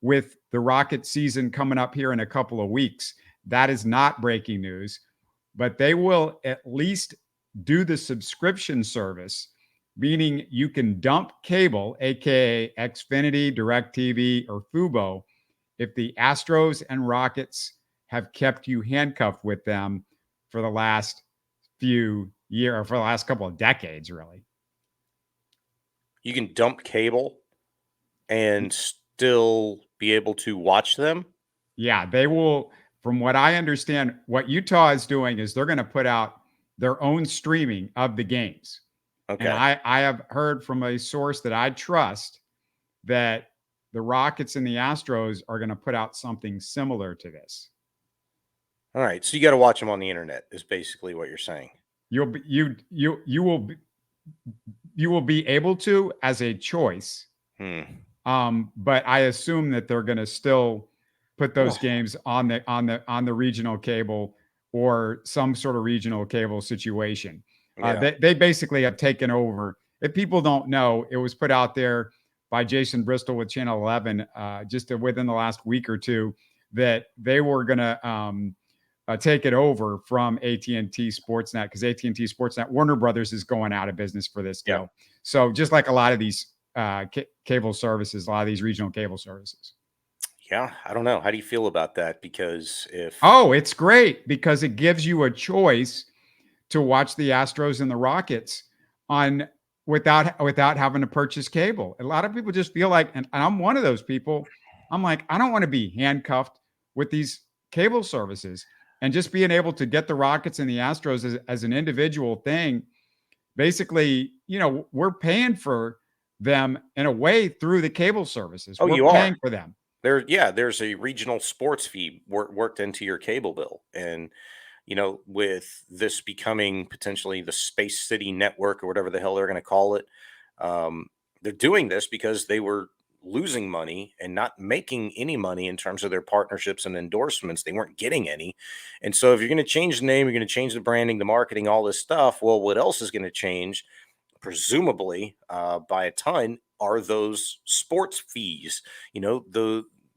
with the Rockets season coming up here in a couple of weeks. That is not breaking news, but they will at least do the subscription service, meaning you can dump cable, aka Xfinity, DirecTV, or Fubo, if the Astros and Rockets have kept you handcuffed with them for the last few years, or for the last couple of decades, really. You can dump cable and still be able to watch them? Yeah, they will. From what I understand, what Utah is doing is they're going to put out their own streaming of the games. And Okay. I have heard from a source that I trust that the Rockets and the Astros are going to put out something similar to this. All right. So you got to watch them on the internet is basically what you're saying. You'll be you will be able to as a choice. But I assume that they're going to still put those games on the regional cable or some sort of regional cable situation. Yeah. They basically have taken over. If people don't know, it was put out there by Jason Bristol with Channel 11 just within the last week or two that they were going to take it over from AT&T Sportsnet, because AT&T Sportsnet, Warner Brothers is going out of business for this deal. Yeah. So just like a lot of these cable services, a lot of these regional cable services. Yeah, I don't know. How do you feel about that? Because it's great because it gives you a choice to watch the Astros and the Rockets on without having to purchase cable. A lot of people just feel like, and I'm one of those people, I'm like, I don't want to be handcuffed with these cable services. And just being able to get the Rockets and the Astros as an individual thing, basically, we're paying for them in a way through the cable services. We're paying for them. There's a regional sports fee worked into your cable bill. And, with this becoming potentially the Space City Network or whatever the hell they're going to call it, they're doing this because they were losing money and not making any money in terms of their partnerships and endorsements. They weren't getting any. And so if you're going to change the name, you're going to change the branding, the marketing, all this stuff. Well, what else is going to change, presumably by a ton, are those sports fees,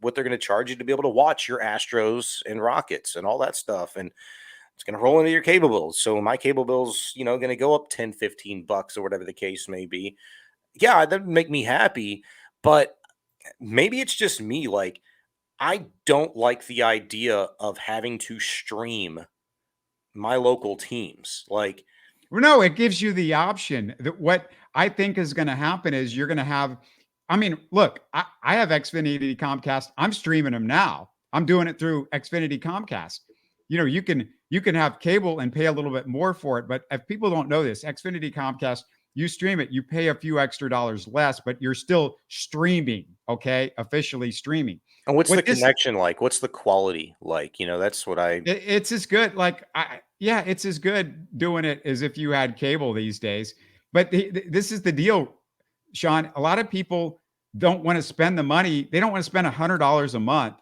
what they're going to charge you to be able to watch your Astros and Rockets and all that stuff. And it's going to roll into your cable bills. So my cable bills, going to go up 10, 15 bucks or whatever the case may be. Yeah, that would make me happy. But maybe it's just me. Like, I don't like the idea of having to stream my local teams. Like, no, it gives you the option. That what I think is going to happen is you're going to have, look, I have Xfinity Comcast. I'm streaming them now. I'm doing it through Xfinity Comcast. You can have cable and pay a little bit more for it. But if people don't know this, Xfinity Comcast, you stream it, you pay a few extra dollars less, but you're still streaming, okay? Officially streaming. And what's the connection like? What's the quality like? That's what it's as good. It's as good doing it as if you had cable these days. But this is the deal, Shaun. A lot of people don't want to spend the money. They don't want to spend $100 a month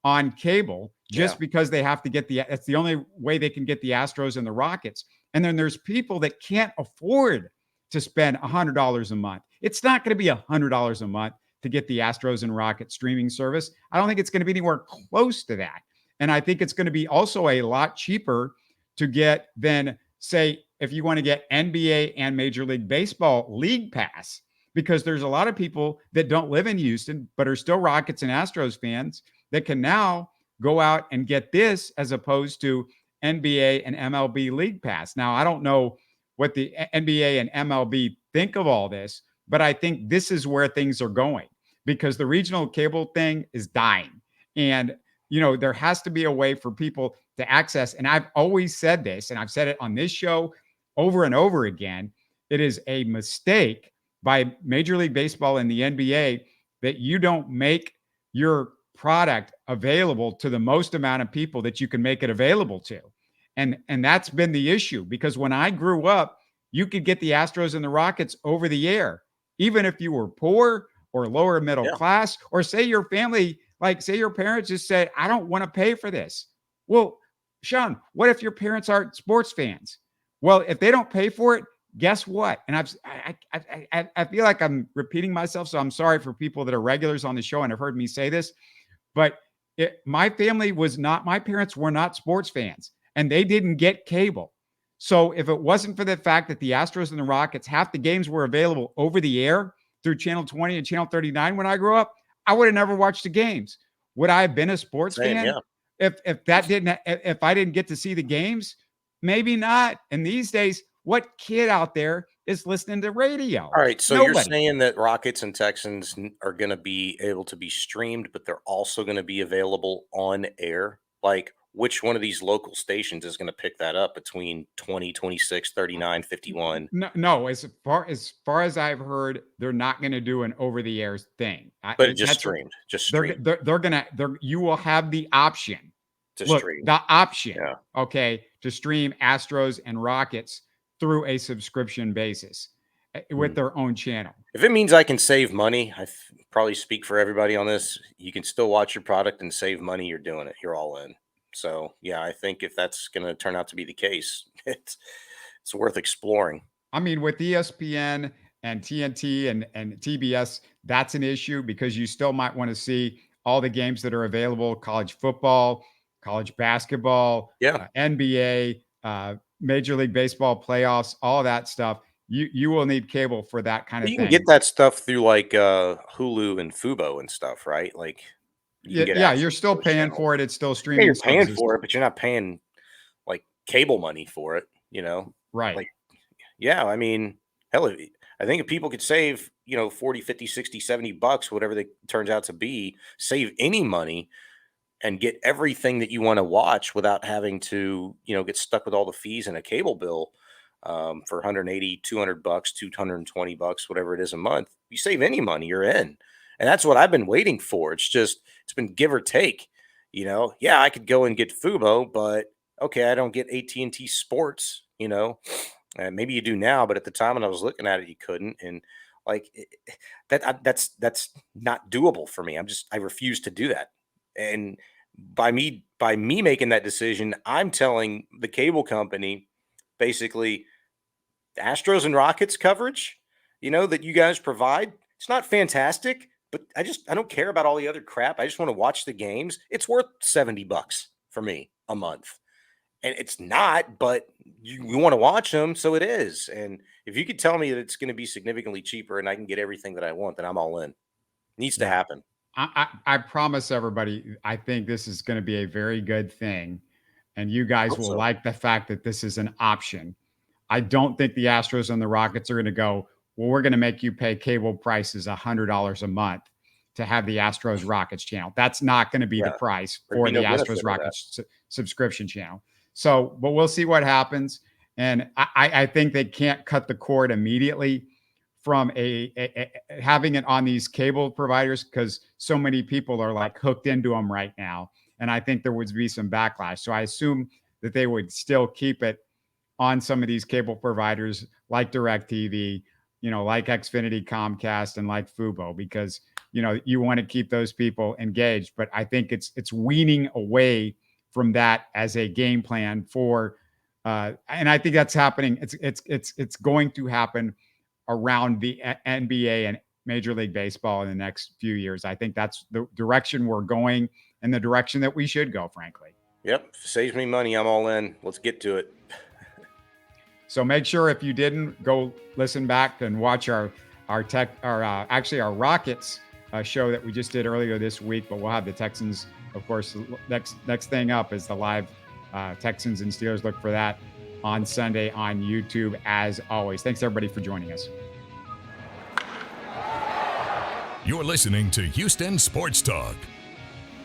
on cable just because they have to get that's the only way they can get the Astros and the Rockets. And then there's people that can't afford to spend $100 a month. It's not going to be $100 a month to get the Astros and Rockets streaming service. I don't think it's going to be anywhere close to that. And I think it's going to be also a lot cheaper to get than, say, if you want to get NBA and Major League Baseball League Pass, because there's a lot of people that don't live in Houston, but are still Rockets and Astros fans that can now go out and get this as opposed to NBA and MLB League Pass. Now, I don't know what the NBA and MLB think of all this, but I think this is where things are going because the regional cable thing is dying. And, there has to be a way for people to access. And I've always said this, and I've said it on this show over and over again. It is a mistake by Major League Baseball and the NBA that you don't make your product available to the most amount of people that you can make it available to. And that's been the issue because when I grew up, you could get the Astros and the Rockets over the air, even if you were poor or lower middle class, or say your family, say your parents just said, I don't want to pay for this. Well, Shaun, what if your parents aren't sports fans? Well, if they don't pay for it, guess what? And I feel like I'm repeating myself, so I'm sorry for people that are regulars on the show and have heard me say this, but my parents were not sports fans. And they didn't get cable. So if it wasn't for the fact that the Astros and the Rockets, half the games were available over the air through Channel 20 and Channel 39 when I grew up, I would have never watched the games. Would I have been a sports fan? Yeah. If I didn't get to see the games? Maybe not. And these days, what kid out there is listening to radio? All right, so you're Nobody. saying that Rockets and Texans are going to be able to be streamed, but they're also going to be available on air? Like, which one of these local stations is going to pick that up between 20, 26, 39, 51? No, as far as I've heard, they're not going to do an over the air thing. But it just streamed. Just streamed. You will have the option. To Look, stream. the option, Yeah. okay, to stream Astros and Rockets through a subscription basis with their own channel. If it means I can save money, I probably speak for everybody on this. You can still watch your product and save money. You're doing it. You're all in. So, yeah, I think if that's going to turn out to be the case, it's worth exploring. I mean, with ESPN and TNT and TBS, that's an issue because you still might want to see all the games that are available: college football, college basketball, NBA, Major League Baseball playoffs, all that stuff. You will need cable for that kind of thing. You can get that stuff through like Hulu and Fubo and stuff, right? Like, you're still paying for it. It's still streaming. Yeah, you're paying for it, but you're not paying like cable money for it, Right. Like, yeah, I mean, hell, I think if people could save, 40, 50, 60, $70, whatever it turns out to be, save any money and get everything that you want to watch without having to, get stuck with all the fees and a cable bill for $180, $200, $220, whatever it is a month. You save any money, you're in. And that's what I've been waiting for. It's been give or take, Yeah, I could go and get Fubo, but okay, I don't get AT&T Sports, maybe you do now, but at the time when I was looking at it, you couldn't. And like that's not doable for me. I refuse to do that. And by me making that decision, I'm telling the cable company, basically, the Astros and Rockets coverage, that you guys provide, it's not fantastic, but I don't care about all the other crap. I just want to watch the games. It's worth $70 for me a month. And it's not, but you want to watch them, so it is. And if you could tell me that it's going to be significantly cheaper and I can get everything that I want, then I'm all in. It needs to happen. I promise everybody, I think this is going to be a very good thing. And you guys will like the fact that this is an option. I don't think the Astros and the Rockets are going to go, well, we're going to make you pay cable prices $100 a month to have the Astros Rockets channel. That's not going to be the price for the Astros Rockets subscription channel. So, but we'll see what happens. And I think they can't cut the cord immediately from having it on these cable providers because so many people are like hooked into them right now. And I think there would be some backlash. So I assume that they would still keep it on some of these cable providers like DirecTV, like Xfinity, Comcast, and like Fubo, because, you want to keep those people engaged. But I think it's weaning away from that as a game plan for, and I think that's happening. It's going to happen around the NBA and Major League Baseball in the next few years. I think that's the direction we're going and the direction that we should go, frankly. Yep. Saves me money. I'm all in. Let's get to it. So make sure if you didn't, go listen back and watch our Rockets show that we just did earlier this week, but we'll have the Texans, of course. Next thing up is the live Texans and Steelers. Look for that on Sunday on YouTube, as always. Thanks, everybody, for joining us. You're listening to Houston Sports Talk.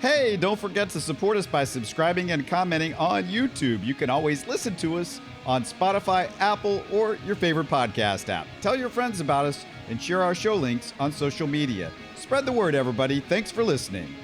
Hey, don't forget to support us by subscribing and commenting on YouTube. You can always listen to us on Spotify, Apple, or your favorite podcast app. Tell your friends about us and share our show links on social media. Spread the word, everybody. Thanks for listening.